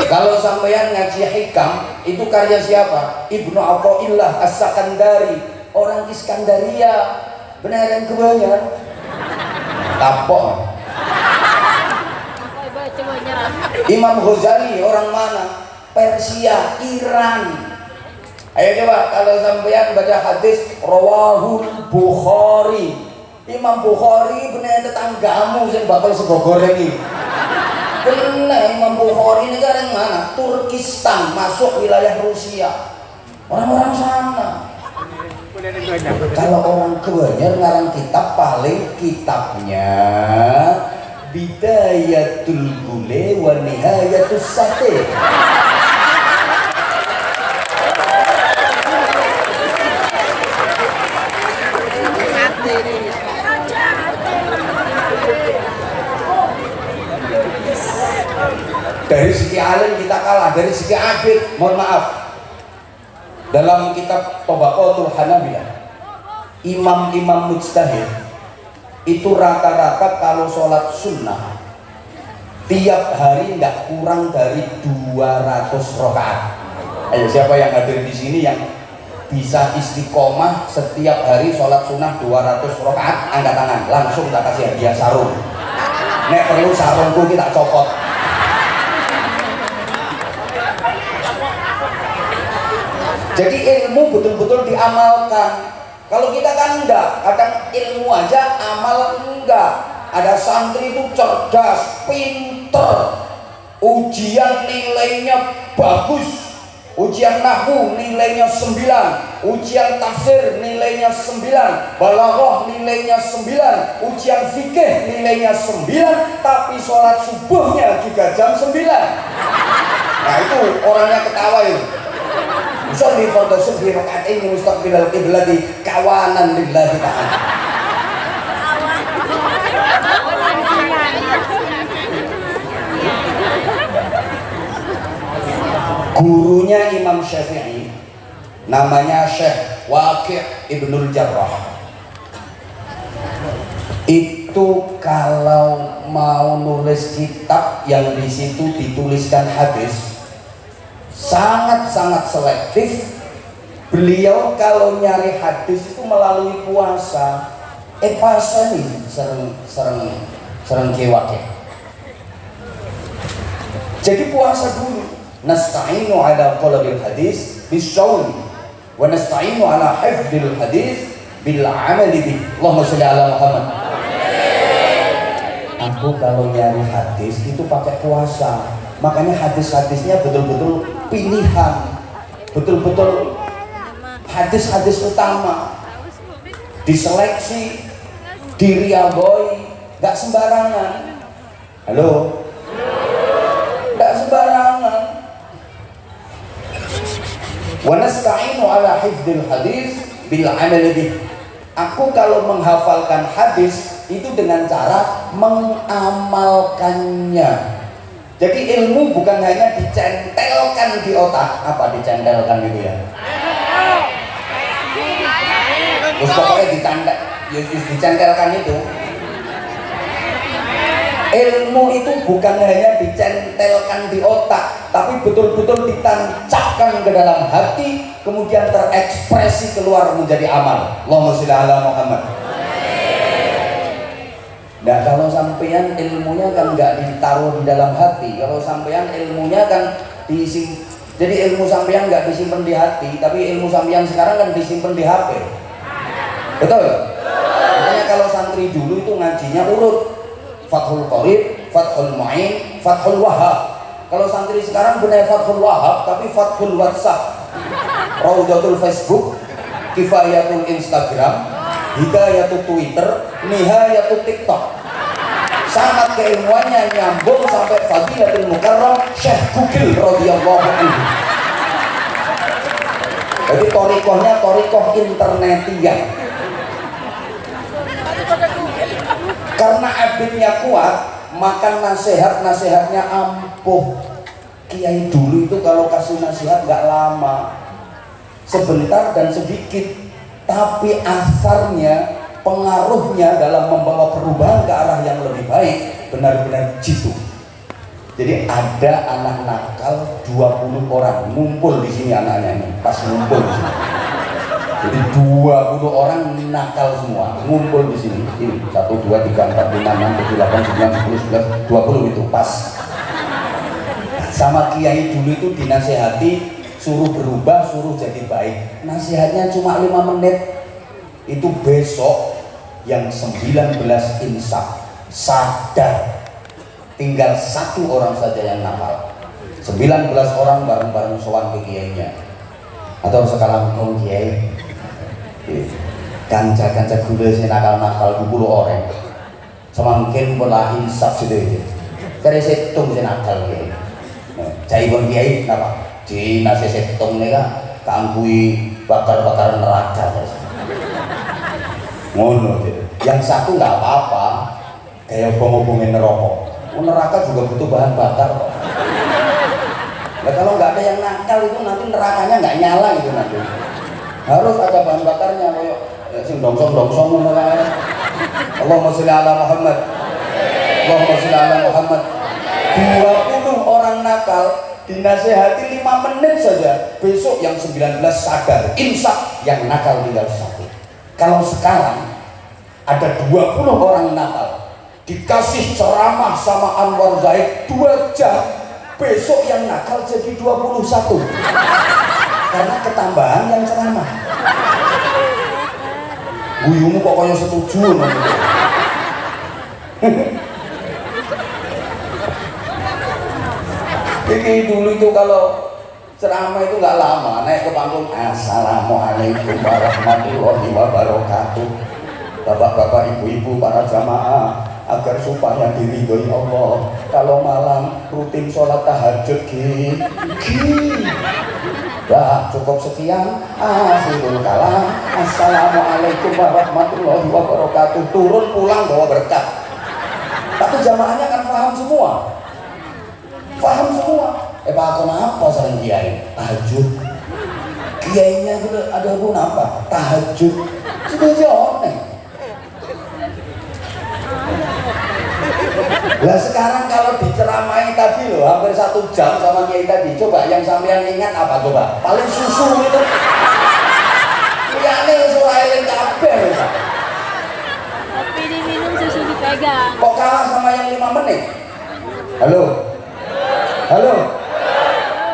Kalau sampeyan ngaji hikam, itu karya siapa? Ibnu Athaillah As-Sakandari, orang Iskandaria. Benar yang kebanyakan. Tapok. Imam Ghazali orang mana? Persia, Iran. Ayo coba kalau sampeyan baca hadis Rawahul Bukhari, Imam Bukhari bener tetanggamu sing bakal sego goreng iki. Bener Imam Bukhari ini kan yang mana? Turkistan, masuk wilayah Rusia. Orang-orang sana. Kalau orang kebanyakan ngarang kitab paling kitabnya Bidayatul Gule wa Nihayatus Sate. Dari segi alim kita kalah, dari segi abid mohon maaf. Dalam kitab Tabaqatul Hanabilah, imam-imam mujtahid itu rata-rata kalau sholat sunnah tiap hari nggak kurang dari 200 rakaat. Ayo siapa yang hadir di sini yang bisa istiqomah setiap hari sholat sunnah 200 rakaat, angkat tangan, langsung tak kasih hadiah sarung. Nek perlu sarungku kita copot. Jadi ilmu betul-betul diamalkan. Kalau kita kan enggak, kadang ilmu aja, amal enggak. Ada santri itu cerdas, pinter, ujian nilainya bagus, ujian nahwu nilainya 9, ujian tafsir nilainya 9, balaghah nilainya 9, ujian fikih nilainya 9, tapi sholat subuhnya juga jam 9. Nah itu orangnya ketawa itu. Usolli fardhu subhi raka'atain mustaqbilal qiblati kawanan lillahi ta'ala. Gurunya Imam Syafi'i namanya Syekh Waqi' Ibnul Jarrah. Itu kalau mau nulis kitab yang di situ dituliskan hadis sangat-sangat selektif. Beliau kalau nyari hadis itu melalui puasa. Puasa nih sering Waqi'. Jadi puasa dulu. Nasta'inu ala talabil hadis bisyawm wa nasta'inu ala hifdzil hadis bil amali bih. Allahumma shalli ala Muhammad. Aku kalau nyari hadis itu pakai puasa. Makanya hadis-hadisnya betul-betul pilihan. Betul-betul hadis-hadis utama. Diseleksi, diriaboi, enggak sembarangan. Halo? Enggak sembarangan. Wa nasta'inu ala hifdzil hadis bil amali bih. Aku kalau menghafalkan hadis itu dengan cara mengamalkannya. Jadi ilmu bukan hanya dicentelkan di otak. Apa dicentelkan itu ya? Terus pokoknya dicentelkan itu. Ilmu itu bukan hanya dicentelkan di otak, tapi betul-betul ditancapkan ke dalam hati, kemudian terekspresi keluar menjadi amal. Allahumma sholli ala Muhammad. Nah kalau sampean ilmunya kan nggak ditaruh di dalam hati, kalau sampean ilmunya kan diisi, jadi ilmu sampean nggak disimpan di hati, tapi ilmu sampean sekarang kan disimpan di HP. Betul? Makanya kalau santri dulu itu ngajinya urut. Fathul Qorib, Fathul Mu'in, Fathul Wahhab. Kalau santri sekarang benar Fathul Wahhab tapi Fathul WhatsApp, Raudatul Facebook, Kifayatul Instagram, Hidayatul Twitter, Nihayatul TikTok. Sangat keilmuannya nyambung sampai Fadilatul Mukarram Syekh Google radhiyallahu anhu. Jadi torikohnya torikoh internetiyah. Karena abidnya kuat, maka nasihatnya ampuh. Kiai dulu itu kalau kasih nasihat nggak lama, sebentar dan sedikit, tapi asarnya, pengaruhnya dalam membawa perubahan ke arah yang lebih baik benar-benar jitu. Jadi ada anak nakal 20 orang ngumpul di sini, anaknya ini pas ngumpul di sini. Jadi 20 orang nakal semua ngumpul di sini. Ini 1, 2, 3, 4, 5, 6, 7, 8, 9, 10, 11, 20 itu pas. Sama kiai dulu itu dinasehati, suruh berubah, suruh jadi baik. Nasihatnya cuma 5 menit. Itu besok yang 19 insaf sadar. Tinggal 1 orang saja yang nakal. 19 orang bareng-bareng sowan ke kiainya. Atau sekarang kiai kanca-kanca gula sing nakal-nakal 20 orang semangkin pola insaf sedih kare setung sing nakal kiai cai bon kiai napa di nase setung nika kanggui bakar-bakar neraka ngono yang satu nggak apa-apa kayak ngomongin neraka juga butuh bahan bakar kok. Nah, kalau nggak ada yang nakal itu nanti nerakanya nggak nyala gitu nanti. Harus ada bahan bakarnya kayak sing dongsong-dongsong ngono kae. Allahumma sholli ala Muhammad. Allahumma sholli ala Muhammad. 20 orang nakal dinasehati 5 menit saja. Besok yang 19 sadar, insaf, yang nakal tinggal 1. Kalau sekarang ada 20 orang nakal dikasih ceramah sama Anwar Zaid 2 jam, besok yang nakal jadi 21 karena ketambahan yang ceramah. Guyumu kok kaya setuju ngono. Jadi dulu itu kalau ceramah itu nggak lama, naik ke panggung, assalamualaikum warahmatullahi wabarakatuh. Bapak-bapak, ibu-ibu, para jamaah, agar supaya diridhoi Allah, kalau malam rutin sholat tahajud Dah cukup sekian, akhirul kalam, assalamualaikum warahmatullahi wabarakatuh. Turun pulang bawa berkah. Tapi jamaahnya kan paham semua. Paham semua. Pak kenapa sering kiai? Tahajud. Kiainya juga ada guna apa? Tahajud. Sudah jawab nih. Nah sekarang kalau diceramai tadi loh, hampir 1 jam sama kiai tadi, coba yang sampean ingat apa coba? Paling susu itu. Kiai surah eling kabeh. Kopi diminum, susu dipegang. Kok kalah sama yang 5 menit? Halo? Halo?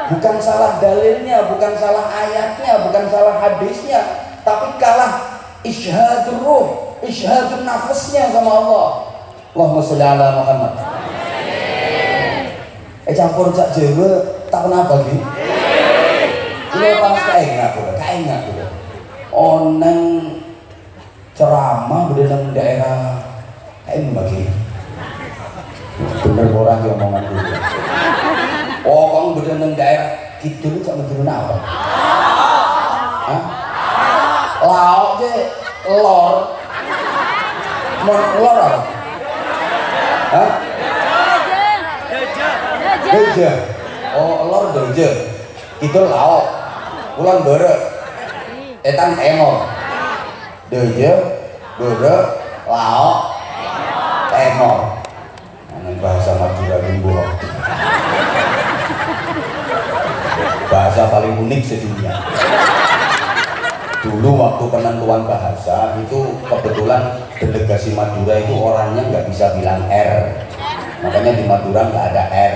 Bukan salah dalilnya, bukan salah ayatnya, bukan salah hadisnya, tapi kalah isyahadur ruh, isyahadur nafasnya sama Allah. Allahumma sholli ala Muhammad. Campur cak Jawa tak kenapa gitu? Ini pas kaingat dulu. Oneng ceramah di dalam daerah kain bagi. Bener orang yang omongan dulu. Oh, kamu bener dalam daerah gitu cak menurun apa? Hah? Lauk je lor. Lor apa? Hah? Deje. Oh, lor deje. Itu lauk. Ulang bere. Etan emor. Deje, bere, lauk, emor. Ini bahasa Madura Minggu. Bahasa paling unik sedunia. Dulu waktu penentuan bahasa itu kebetulan delegasi Madura itu orangnya nggak bisa bilang R, makanya di Madura nggak ada R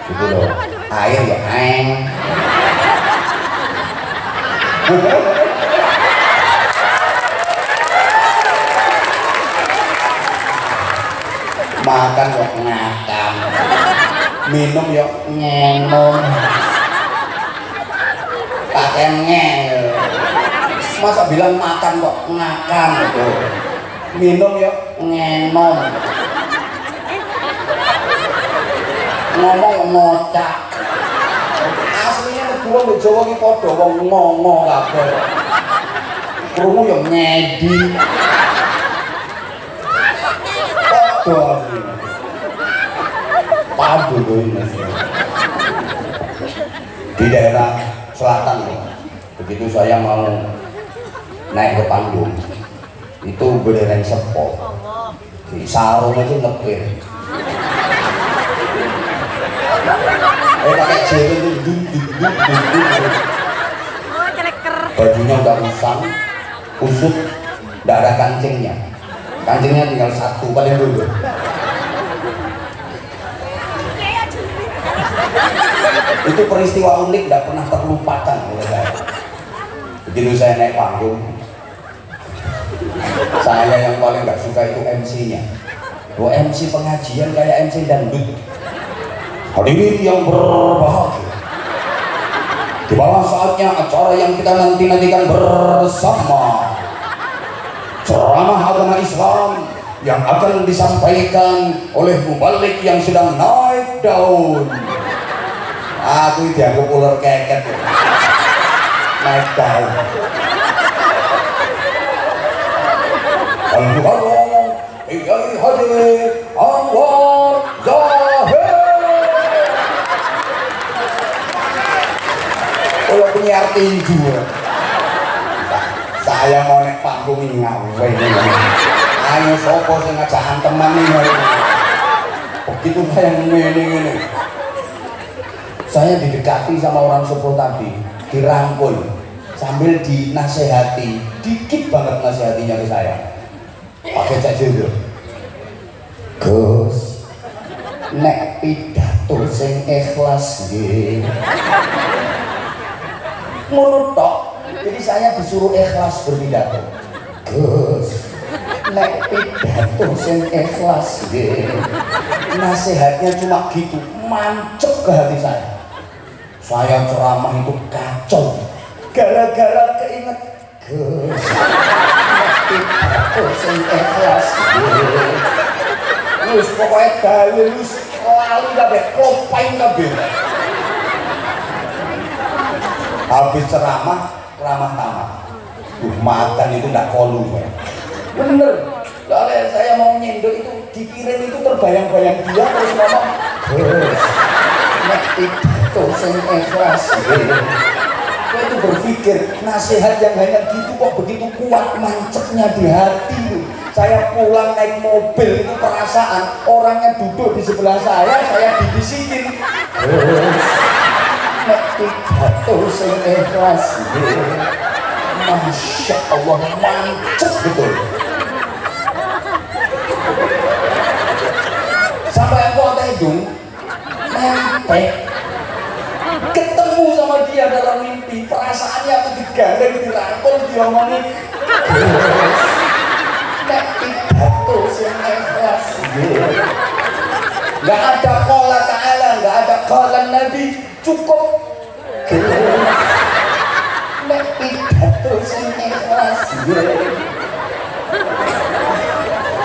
gitu loh. Air ya aeng. Makan yuk ngakam, minum yuk ngenom, pakai ngel. Masa bilang makan kok ngakam gitu, minum yuk ngenom, ngomong ngocak. Aslinya berdua di Jawa ki padha wong ngono kabeh. Krungu yo ngedi. Padha. Padha ini. Di daerah selatan loh. Begitu saya mau naik ke panggung, itu beneran sepo. Di sarung itu ngepir. Pakai jari itu bajunya udah usang, kusut, tidak ada kancingnya. Kancingnya tinggal 1 paling dulu. Itu peristiwa unik, tidak pernah terlupakan oleh saya. Begitu saya naik panggung, saya yang paling nggak suka itu MC-nya. MC pengajian kayak MC dangdut. Hadirin yang berbahagia, tibalah saatnya acara yang kita nantikan bersama, ceramah agama Islam yang akan disampaikan oleh mubalik yang sedang naik daun. Aku dianggap ular keket, naik daun. Al-Muharram, Iyai Hadir Anwar Zahir. Kalau penyiar tinju, saya mau naik panggung ini ngawe ini. Ayo sopo sing ngajak teman ini. Begitu saya ngene-ngene, saya didekati sama orang sepuh tadi, dirangkul sambil dinasehati, dikit banget nasehatinya ke saya. Pakai cak jodoh. Gus, nek pidato sing ikhlas nggih. Ngono tok. Jadi saya disuruh ikhlas berpidato. Gus, nek pidato sing ikhlas nggih. Nasihatnya cuma gitu, mancep ke hati saya. Saya ceramah itu kacau gara-gara keinget Gus, nek pidato sing ikhlas nggih. Wis pokoke dalil wis lalu kabeh, klopain kabeh. Habis ceramah tamat. Makan itu enggak kolu ya. Bener. Soalnya saya mau nyendok itu dikirim itu terbayang-bayang dia terus ngomong nek itu sing ikhlas. Saya itu berpikir nasihat yang hanya gitu kok begitu kuat mancepnya di hati itu. Saya pulang naik mobil itu perasaan orangnya duduk di sebelah saya dibisikin nek itu sing ikhlas. Masya Allah, mancep betul. Sampai aku ada hidung nempel ketemu sama dia dalam mimpi, perasaannya aku digandeng, dirangkul, diomongin nek pidato sing ikhlas. Gak ada qala ta'ala, gak ada qala Nabi, cukup nek pidato sing ikhlas.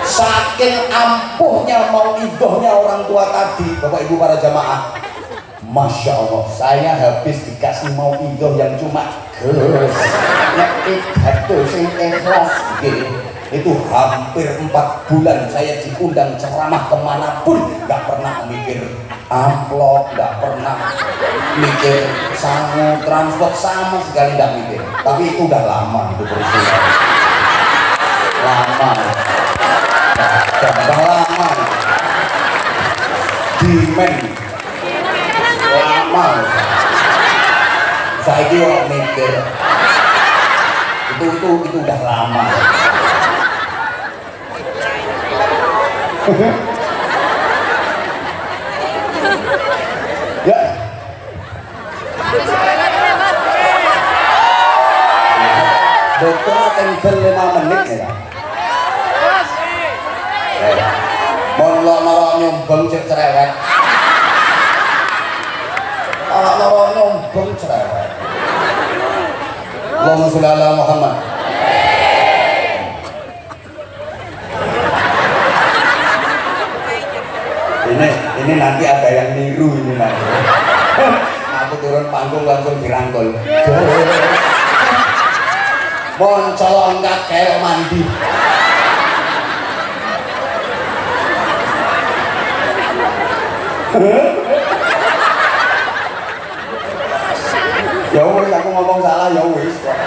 Saking ampuhnya mau idohnya orang tua tadi, Bapak Ibu para jamaah, Masya Allah, saya habis dikasih mau idoh yang cuma Gus, nek pidato sing ikhlas. Itu hampir 4 bulan saya diundang ceramah kemanapun, gak pernah mikir amplop, gak pernah mikir sangu, transport, sama sekali gak mikir. Tapi itu udah lama itu peristiwa. Lama. Gampang lama. Dimen. Lama. Saya kira mikir. Itu udah lama. Ya. Dokter tinggal 5 menit ya. Mon loro nyombong cek cerewet. Loro nyombong cerewet. Allahumma sholli ala Muhammad. Ini nanti ada yang niru ini nanti. Aku turun panggung langsung dirangkul. Mon colong kakek mandi. Ya wis aku ngomong salah ya wis kok.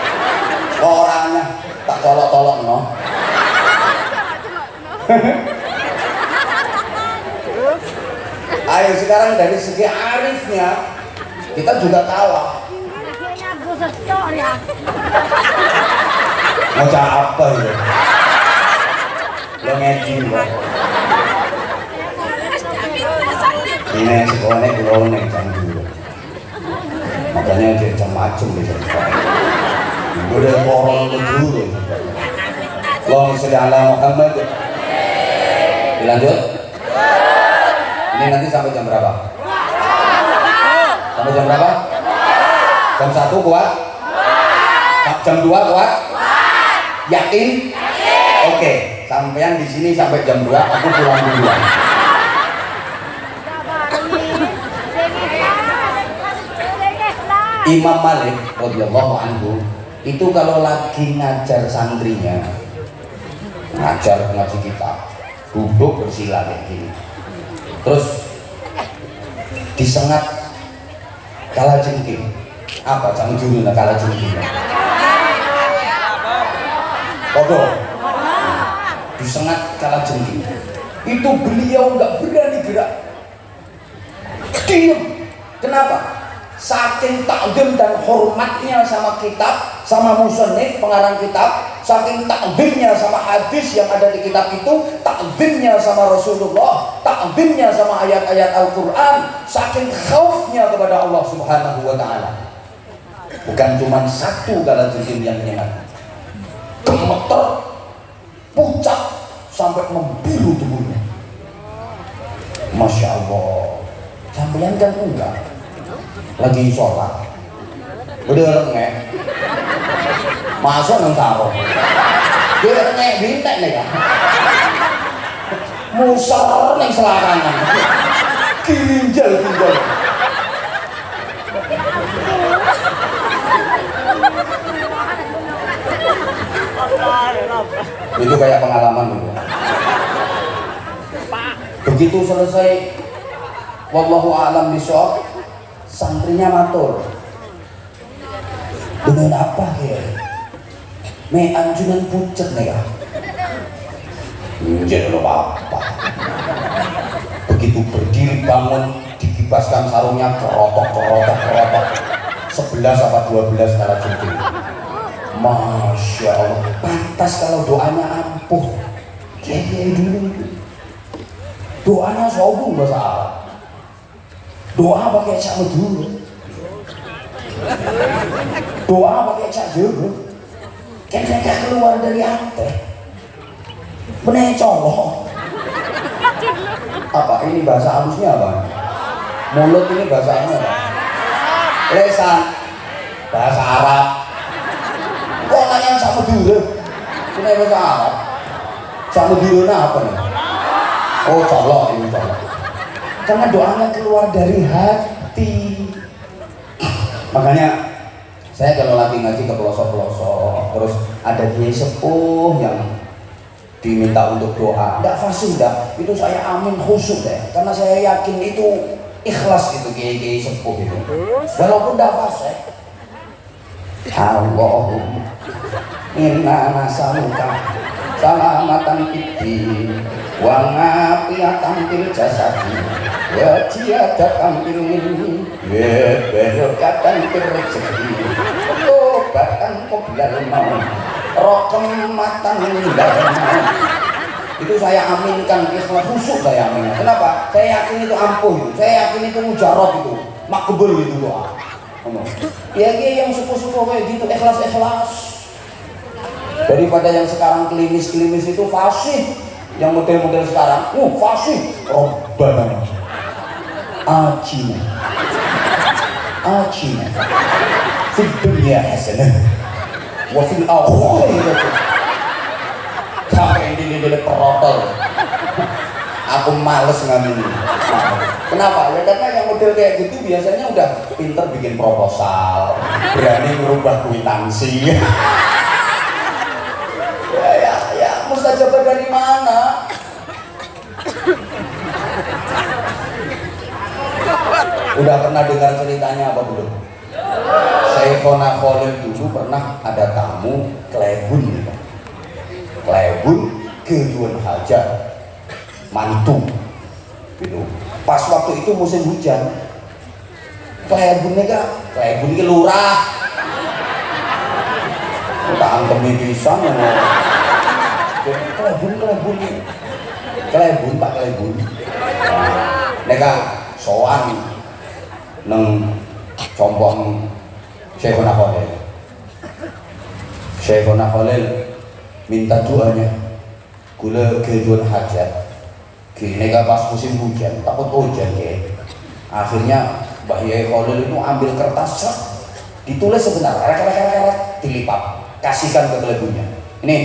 Orangnya tak colok-colok no. Ayo sekarang dari segi arifnya kita juga kalah. Mau apa ya? Lo ngedin kok. Ini sekolahnya kulone jam dulu. Makanya dia jam macem di sana. Udah korol dulu. Allahumma sholli ala Muhammad. Dilanjut. Ini nanti sampai jam berapa? Sampai jam berapa? Jam 1 kuat? Jam 2 kuat? Yakin? Oke, sampean di sini sampai jam 2, aku pulang duluan. Imam Malik radhiyallahu anhu itu kalau lagi ngajar santrinya, ngaji kitab, duduk bersila kayak gini. Terus disengat kalajengking. Apa jangan judulnya kalajengking? Kodok. Disengat kalajengking. Itu beliau nggak berani gerak. Diam. Kenapa? Saking takdim dan hormatnya sama kitab, sama musannif pengarang kitab, saking takdimnya sama hadis yang ada di kitab itu, takdimnya sama Rasulullah, takdimnya sama ayat-ayat Al-Quran, saking khaufnya kepada Allah Subhanahu wa Ta'ala. Bukan cuma satu kalajengking yang menyengat, gemeter pucat sampai membiru tubuhnya. Masya Allah, sampeyan kan enggak lagi sholat udah nggak masuk nang sarung dia nggak bintek nih kan musar neng selarangan ginjal itu kayak pengalaman dulu. Begitu selesai wallahu a'lam bishawab, santrinya matur, dengan apa ya? Me anjunan pucet nih ya. Jadi lo apa? Begitu berdiri bangun, dikibaskan sarungnya kerotok. 11 apa 12 kala jengking. Masya Allah, pantas kalau doanya ampuh. Kayak dulu. Doanya sobung bahasa Arab. Doa pakai cak medul. Doa pakai cak jeruk. Kayaknya keluar dari hati. Bener colok. Apa ini bahasa halusnya apa? Mulut ini bahasanya apa? Lesan bahasa Arab. Kok nanya cak medul? Ini bahasa Arab. Cak medul apa nih? Oh colok ini colok. Karena doanya keluar dari hati. Makanya saya kalau lagi ngaji ke pelosok-pelosok, terus ada kiai sepuh yang diminta untuk doa, enggak fasih dah, itu saya amin khusyuk deh, karena saya yakin itu ikhlas itu kiai sepuh itu, walaupun enggak fasih. Allahumma inna nasaluka salamatan fiddin wa ngafiyatan fil jasadi wa ziyadatan fil ilmi wa barakatan fil rezeki tobatan qoblal maut rahmatan lil alamin. Itu saya aminkan, ikhlas khusyuk saya aminkan. Kenapa? Saya yakin itu ampuh itu, saya yakin itu mujarab itu, makbul itu doa. Ya yang sepuh-sepuh kayak gitu ikhlas daripada yang sekarang klimis itu fasih, yang model-model sekarang fasih robbana ajina fid dunya hasanah wa fil akhirati sampai ini perotol. Aku males ngamin. Kenapa? Ya karena yang model kayak gitu biasanya udah pinter bikin proposal, berani merubah kwitansi. ya mustajabah dari mana? Udah pernah dengar ceritanya apa belum? Syekhona Khalil dulu pernah ada tamu Klebun kejuan hajat mantu gitu. Pas waktu itu musim hujan, Klebun ini lurah kita angkemi pisang Klebun Pak Klebun neka soan neng combong Syekhona Khalil minta doanya gula kejuan hajat gini gak pas musim hujan, takut hujan ya. Akhirnya Mbah Yai Khalil itu ambil kertas ditulis sebentar, dilipat, kasihkan ke Klebunnya. Ini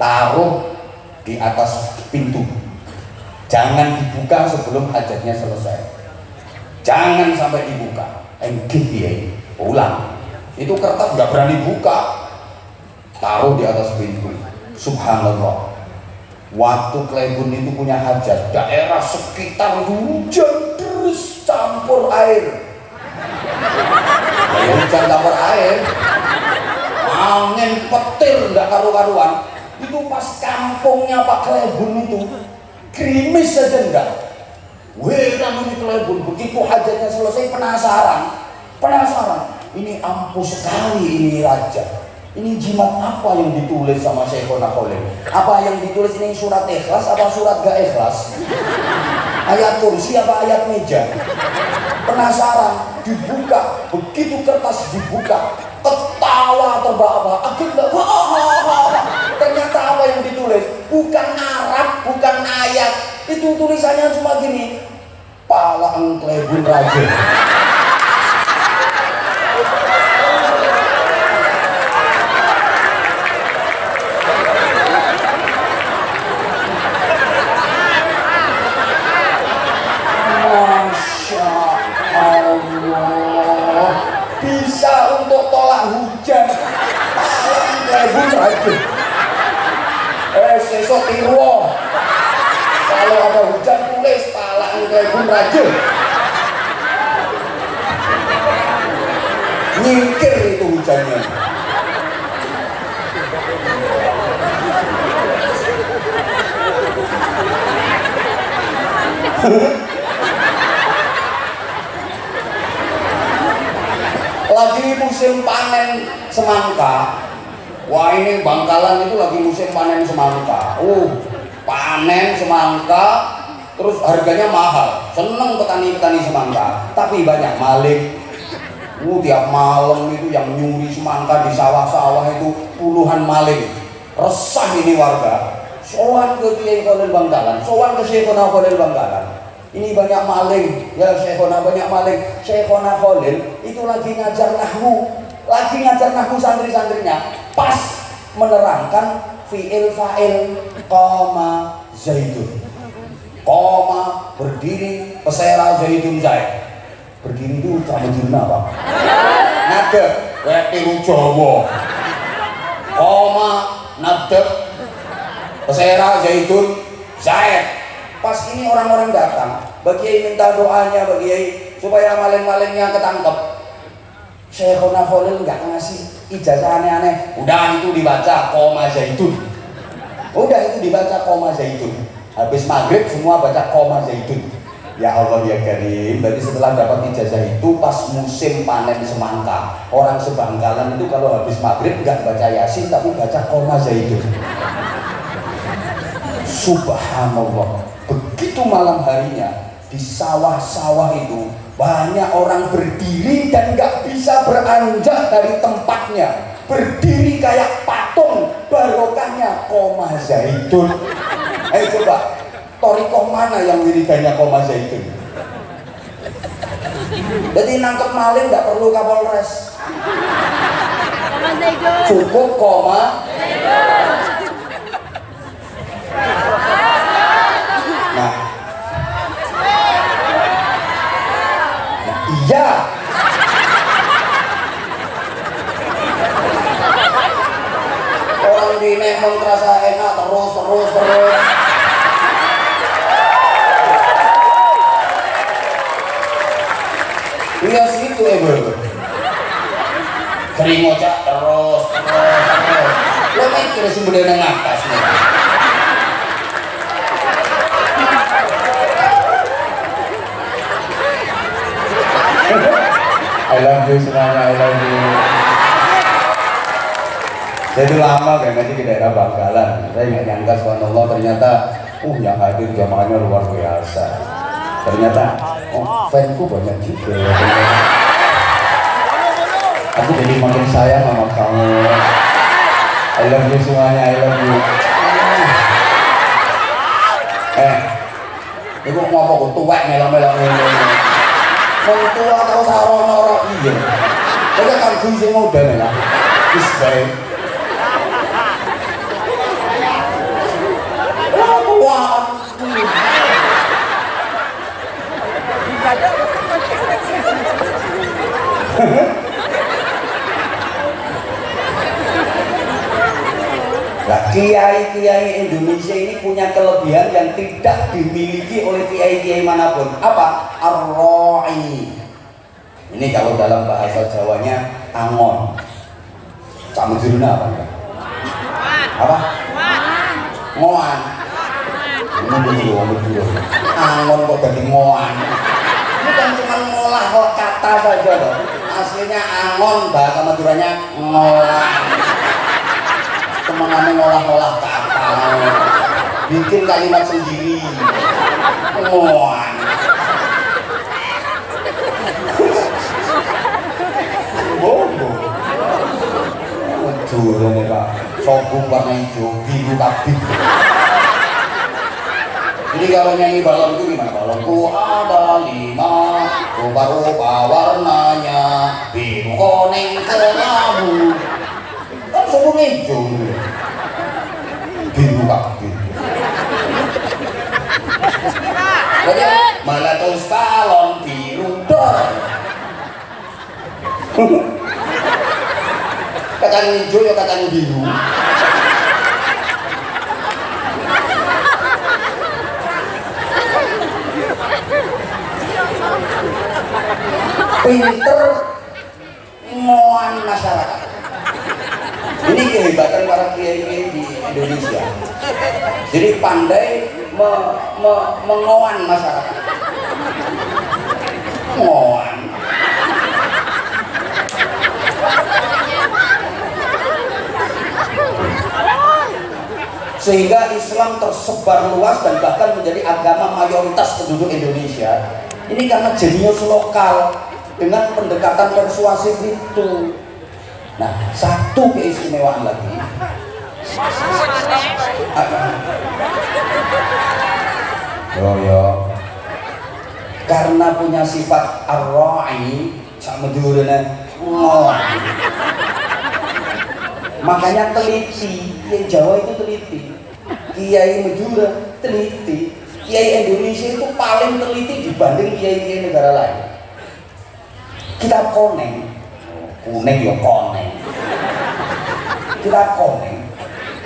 taruh di atas pintu, jangan dibuka sebelum hajatnya selesai, jangan sampai dibuka. Ulang, itu kertas nggak berani buka, taruh di atas pintu. Subhanallah, waktu Klebun itu punya hajat, daerah sekitar hujan terus campur air. Hujan campur air, angin petir nggak karu-karuan. Itu pas kampungnya Pak Klebun itu krimis saja enggak. Weran ini Klebun, begitu hajatnya selesai penasaran. Ini ampuh sekali ini raja. Ini jimat apa yang ditulis sama Syekhona Khalil? Apa yang ditulis ini surat ikhlas apa surat gak ikhlas? Ayat kursi apa ayat meja? Penasaran, dibuka. Begitu kertas dibuka, ketawa terbahak-bahak. Akhirnya ternyata apa apa yang ditulis? Bukan Arab, bukan ayat. Itu tulisannya cuma gini, pala engklebun raja. Masya Allah, bisa untuk tolak hujan. Pala engklebun raja. Sesok tiruo. Kalau ada hujan tulis pala engklebun raja. Nyingkir itu hujannya. Lagi musim panen semangka. Wah, ini Bangkalan itu lagi musim panen semangka. Panen semangka, terus harganya mahal. Seneng petani-petani semangka, tapi banyak maling. Tiap malam itu yang nyuri semangka di sawah-sawah itu puluhan maling. Resah ini warga. Sowan ke Kiai Khalil Bangkalan, sowan ke Syekhona Khalil Bangkalan. Ini banyak maling, ya Syekhona banyak maling. Syekhona Khalil itu lagi ngajar nahwu santri-santrinya. Pas menerangkan fi'il fa'il qama zaidun. Qama berdiri, pesera zaidun zaid. Berdiri itu Camejurna Pak. Ngadeg tiru Jawa. Qama nadeg pesera zaidun zaid. Pas ini orang-orang datang, Mbak Kiai minta doanya Mbak Kiai supaya maling-malingnya ketangkep. Syekhona Khalil nggak ngasih ijazah aneh-aneh. Udah itu dibaca koma zaitun. Udah itu dibaca koma zaitun. Habis maghrib semua baca koma zaitun. Ya Allah ya Karim. Berarti setelah dapat ijazah itu pas musim panen semangka, orang sebangkalan itu kalau habis maghrib nggak baca yasin tapi baca koma zaitun. Subhanallah. Begitu malam harinya di sawah-sawah itu banyak orang berdiri dan nggak bisa beranjak dari tempatnya, berdiri kayak patung, barokahnya koma zaitun. Ayo coba, torikoh mana yang wiridannya koma zaitun? Jadi nangkep maling nggak perlu Kapolres, Koma zaitun. cukup koma. Nah, iya. Orang di Nemong terasa enak terus. Iya segitu ya bro. Sering ngocak terus. Lo mikir sebenarnya ngatas nih. I love you semuanya, I love you. Saya itu lama kayak ngaji ke daerah Bangkalan. Saya nggak nyangka subhanallah ternyata yang hadir jamaahnya luar biasa. Ternyata fanku banyak juga. Aku jadi makin sayang sama kamu. I love you semuanya, I love you. Ibu mau apa? Tuwek melong-melong ini. Mentua atau sarono orang iya. Kita kan kunci modal ya. Isbaik. Wah. Nah, kiai-kiai Indonesia ini punya kelebihan yang tidak dimiliki oleh kiai-kiai manapun. Apa? Ar-Ra'i. Ini kalau dalam bahasa Jawanya angon. Camejurna apa? Apa? Ngoan. Ini dulu. Angon kok jadi ngoan. Ini kan cuma ngolah kata saja loh. Aslinya angon, bahasa Maduranya ngolah. Temenannya ngolah-ngolah kata, bikin kalimat sendiri. Ngoan. Bobo. Jujur nih Pak. Sobung warna hijau, biru kabin. Jadi kalau nyanyi balonku gimana? Balonku ada 5, rupa-rupa warnanya, biru kuning kelabu. Kan sobung hijau, biru kabin. Jadi meletus balon biru dor. Kacang hijau ya kacang biru. Pinter ngoan masyarakat. Ini kehebatan para kiai di Indonesia. Jadi pandai mengoan masyarakat. Ngoan. Sehingga Islam tersebar luas dan bahkan menjadi agama mayoritas penduduk Indonesia. Ini karena jenius lokal dengan pendekatan persuasif itu. Nah, satu keistimewaan lagi. Yo. Karena punya sifat ar-ra'i, sak medurene ngoan. Makanya teliti, Kiai Jawa itu teliti, Kiai Madura teliti, Kiai Indonesia itu paling teliti dibanding kiai-kiai negara lain. Kita koneng, kuning ya koneng, kita koneng,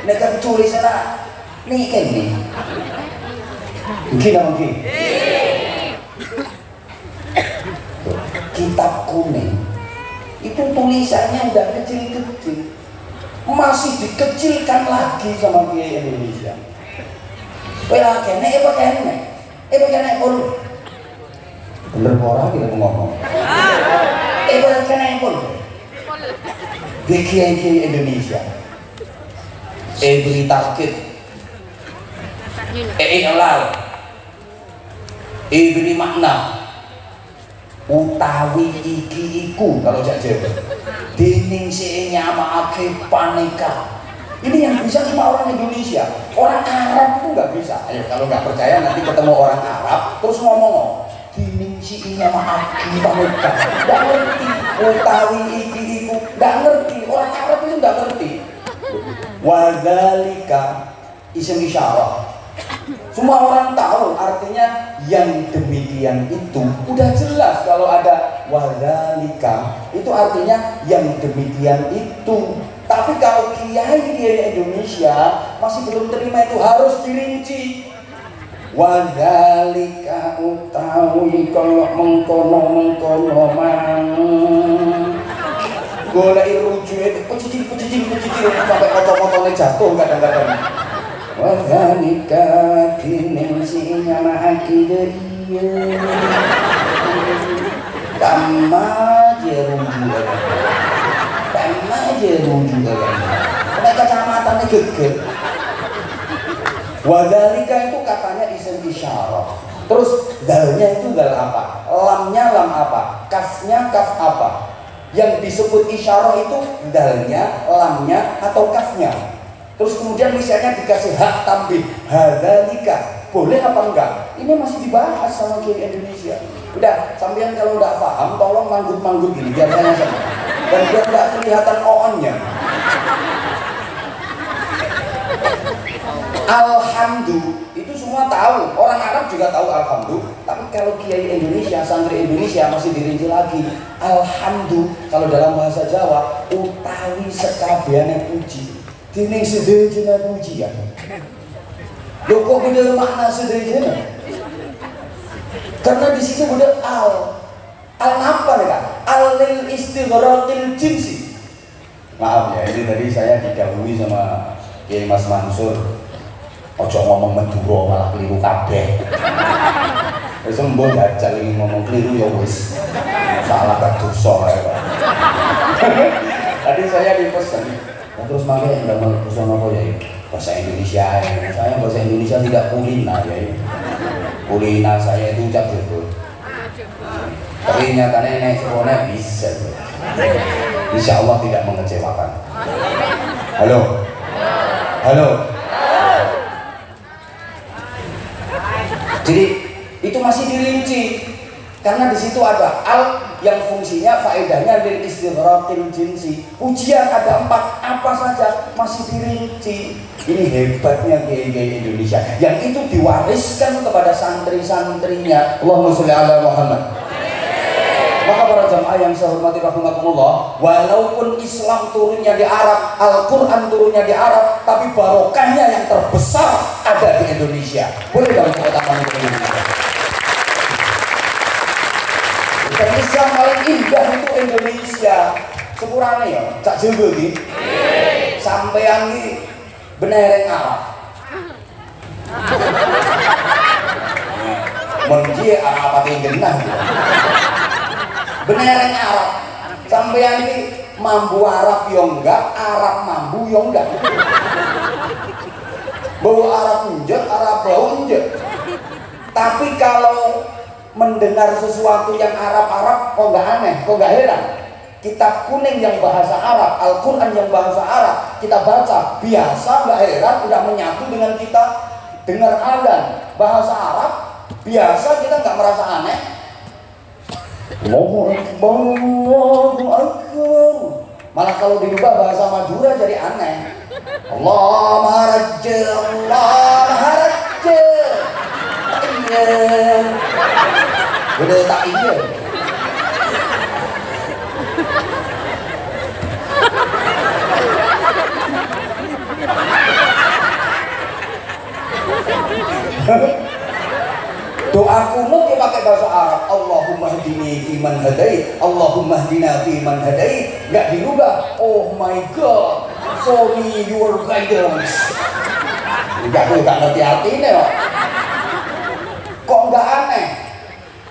negara tulisannya nih kene, mungkin apa mungkin? Kitab kuning itu tulisannya udah kecil-kecil. Masih dikecilkan lagi sama Kiai Indonesia. Wah, kene pun. Bener orang kita ngomong. Kene pun. Kiai Indonesia. Beri target. Halal. Beri makna. Utawi iki iku kalau jak Jawa. Dening si nyamakake paneka. Ini yang bisa cuma orang Indonesia. Orang Arab itu nggak bisa. Ayo kalau nggak percaya nanti ketemu orang Arab terus ngomong. Dening si nyamakake paneka. Nggak ngerti. Utawi iki iku nggak ngerti. Orang Arab itu nggak ngerti. Wadzalika isim isyarah. Semua orang tahu artinya yang demikian itu udah jelas. Kalau ada wadzalika itu artinya yang demikian itu. Tapi kalau kiai Indonesia masih belum terima, itu harus dirinci. Wadzalika utawi kaya mengkono mang golek rujuke pecicil sampai foto-fotone jatuh kadang-kadang. Wadzalika kinin sinya mahaki deriya kama jerum juga ada kacamatannya geger. Wadzalika itu katanya isim isyarah. Terus dalnya itu dal apa? Lamnya lam apa? Kafnya kaf apa? Yang disebut isyarah itu dalnya, lamnya atau kafnya. Terus kemudian misalnya dikasih hak tambih hadzalika, boleh apa enggak? Ini masih dibahas sama Kiai Indonesia. Udah, sampean kalau enggak paham tolong manggut-manggut gini biar saya sama. Dan biar enggak kelihatan on-nya. Alhamdulillah, itu semua tahu. Orang Arab juga tahu alhamdulillah. Tapi kalau Kiai Indonesia, santri Indonesia masih dirinci lagi. Alhamdulillah, kalau dalam bahasa Jawa, utawi sekabehane puji. Dini sedejana pujian. Loh kok beda makna sedejana? Karena di situ beda al apa nih? Al-lil istighraqil jinsi. Maaf ya, ini tadi saya didahului sama Kiai Mas Mansur. Ojo ngomong Madura malah keliru kabeh. Wis mbok jajal iki ngomong keliru ya wis. Salah kadosa ya, Pak. Tadi saya dipesan. Terus makanya enggak mau pesan apa ya? Bahasa Indonesia ya. Saya bahasa Indonesia tidak kulina ya. Kulina saya itu ucap jebol. Tapi nyatanya naik sekolah bisa. Insya Allah tidak mengecewakan. Halo. Halo. Jadi itu masih dirinci karena di situ ada al yang fungsinya faedahnya lil istighraqil jinsi. Ujian ada 4 apa saja masih dirinci. Ini hebatnya kiai-kiai Indonesia yang itu diwariskan kepada santri-santrinya. Allahumma sholli ala Muhammad. Maka para jamaah yang saya hormati rahimakumullah, walaupun Islam turunnya di Arab, Al-Quran turunnya di Arab, tapi barokahnya yang terbesar ada di Indonesia. Boleh dong kita tangan di Indonesia. Dan Islam paling indah itu Indonesia. Sepurane ya, cak jowo iki. Sampean iki benereng Arab. Mun iki Arab pati genah gitu. Benereng Arab. Sampean iki mambu Arab yo enggak, Arab mambu yo enggak. Bau Arab enggak, Arab bau enggak. Tapi kalau mendengar sesuatu yang Arab-Arab kok nggak aneh, kok nggak heran. Kitab kuning yang bahasa Arab, Al-Quran yang bahasa Arab kita baca, biasa nggak heran, udah menyatu dengan kita. Dengar adzan bahasa Arab, biasa kita nggak merasa aneh. Allahu Akbar, Allahu Akbar. Malah kalau dirubah bahasa Madura jadi aneh. Allah Maharajja, Allah Maharajja. Udah tak iya. Doa kunut dia pakai bahasa Arab. Allahumma hdini fi man hadait, Allahumma hdina fi man hadait. Enggak dirubah. Oh my God, show me your guidance. Enggak ngerti artinya kok. Kok enggak aneh?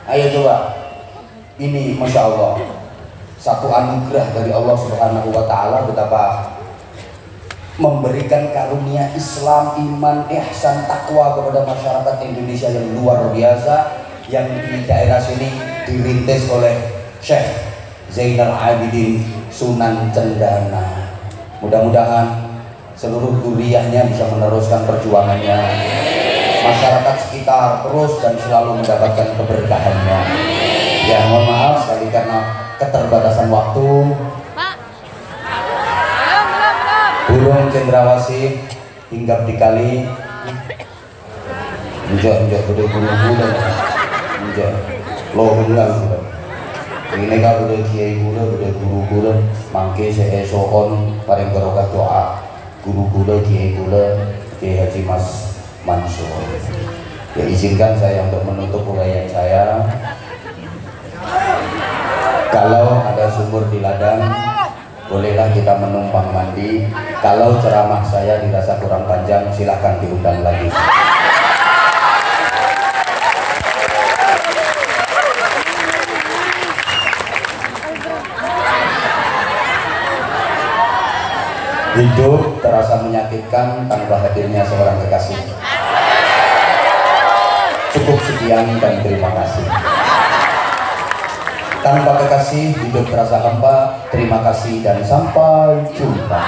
Ayo coba. Ini Masya Allah satu anugerah dari Allah Subhanahu wa Ta'ala, betapa memberikan karunia Islam, iman, ihsan, takwa kepada masyarakat Indonesia yang luar biasa, yang di daerah sini dirintis oleh Syekh Zainal Abidin Sunan Cendana. Mudah-mudahan seluruh zuriyahnya bisa meneruskan perjuangannya, masyarakat sekitar terus dan selalu mendapatkan keberkahannya. Ya mohon maaf sekali karena keterbatasan waktu. Pak. Burung cendrawasih hinggap di kali. Enjak gede guru-guru. Enjak lo benar sudah. Ini kalau udah kiai gula, udah guru-guru, mangke seesokon paling barokah doa. Guru-guru kiai gula, Kiai Haji Mas Mansur. Ya izinkan saya untuk menutup uraian saya. Kalau ada sumur di ladang, bolehlah kita menumpang mandi. Kalau ceramah saya dirasa kurang panjang, silahkan diundang lagi. Hidup terasa menyakitkan tanpa hadirnya seorang kekasih. Cukup sekian dan terima kasih. Tanpa kekasih hidup terasa hampa. Terima kasih dan sampai jumpa.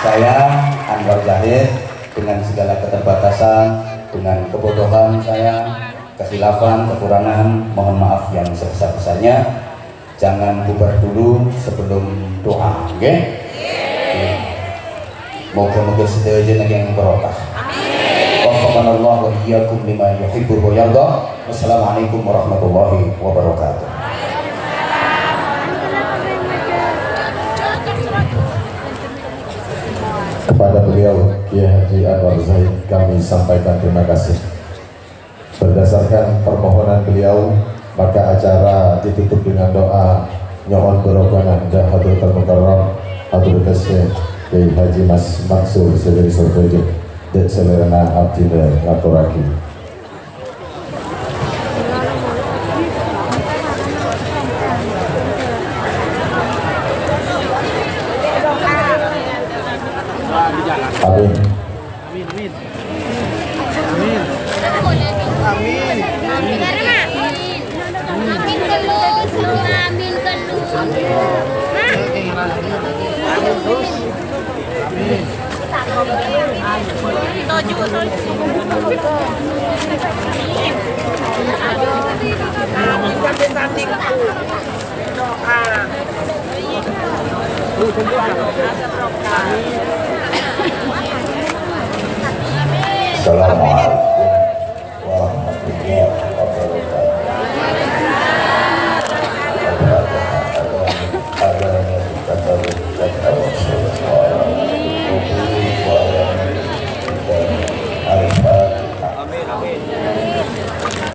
Saya Anwar Zahid, dengan segala keterbatasan, dengan kebodohan saya, kekhilafan, kekurangan, mohon maaf yang sebesar-besarnya. Jangan bubar dulu sebelum doa, oke? Okay? Moga-moga sedaya yang barokah. Wafakanallah wa iyyakum lima yuhibbu wa yarda. Wassalamualaikum warahmatullahi wabarakatuh. Kepada beliau Kiai Haji Anwar Zahid kami sampaikan terima kasih. Berdasarkan permohonan beliau, maka acara ditutup dengan doa nyohon barokah dan hadratul mukarram hadratul Syekh Kiai Haji Mas Mansur Sedari Sordojo dan selerana abdina ngaturaki. Amin. Amin. Assalamualaikum.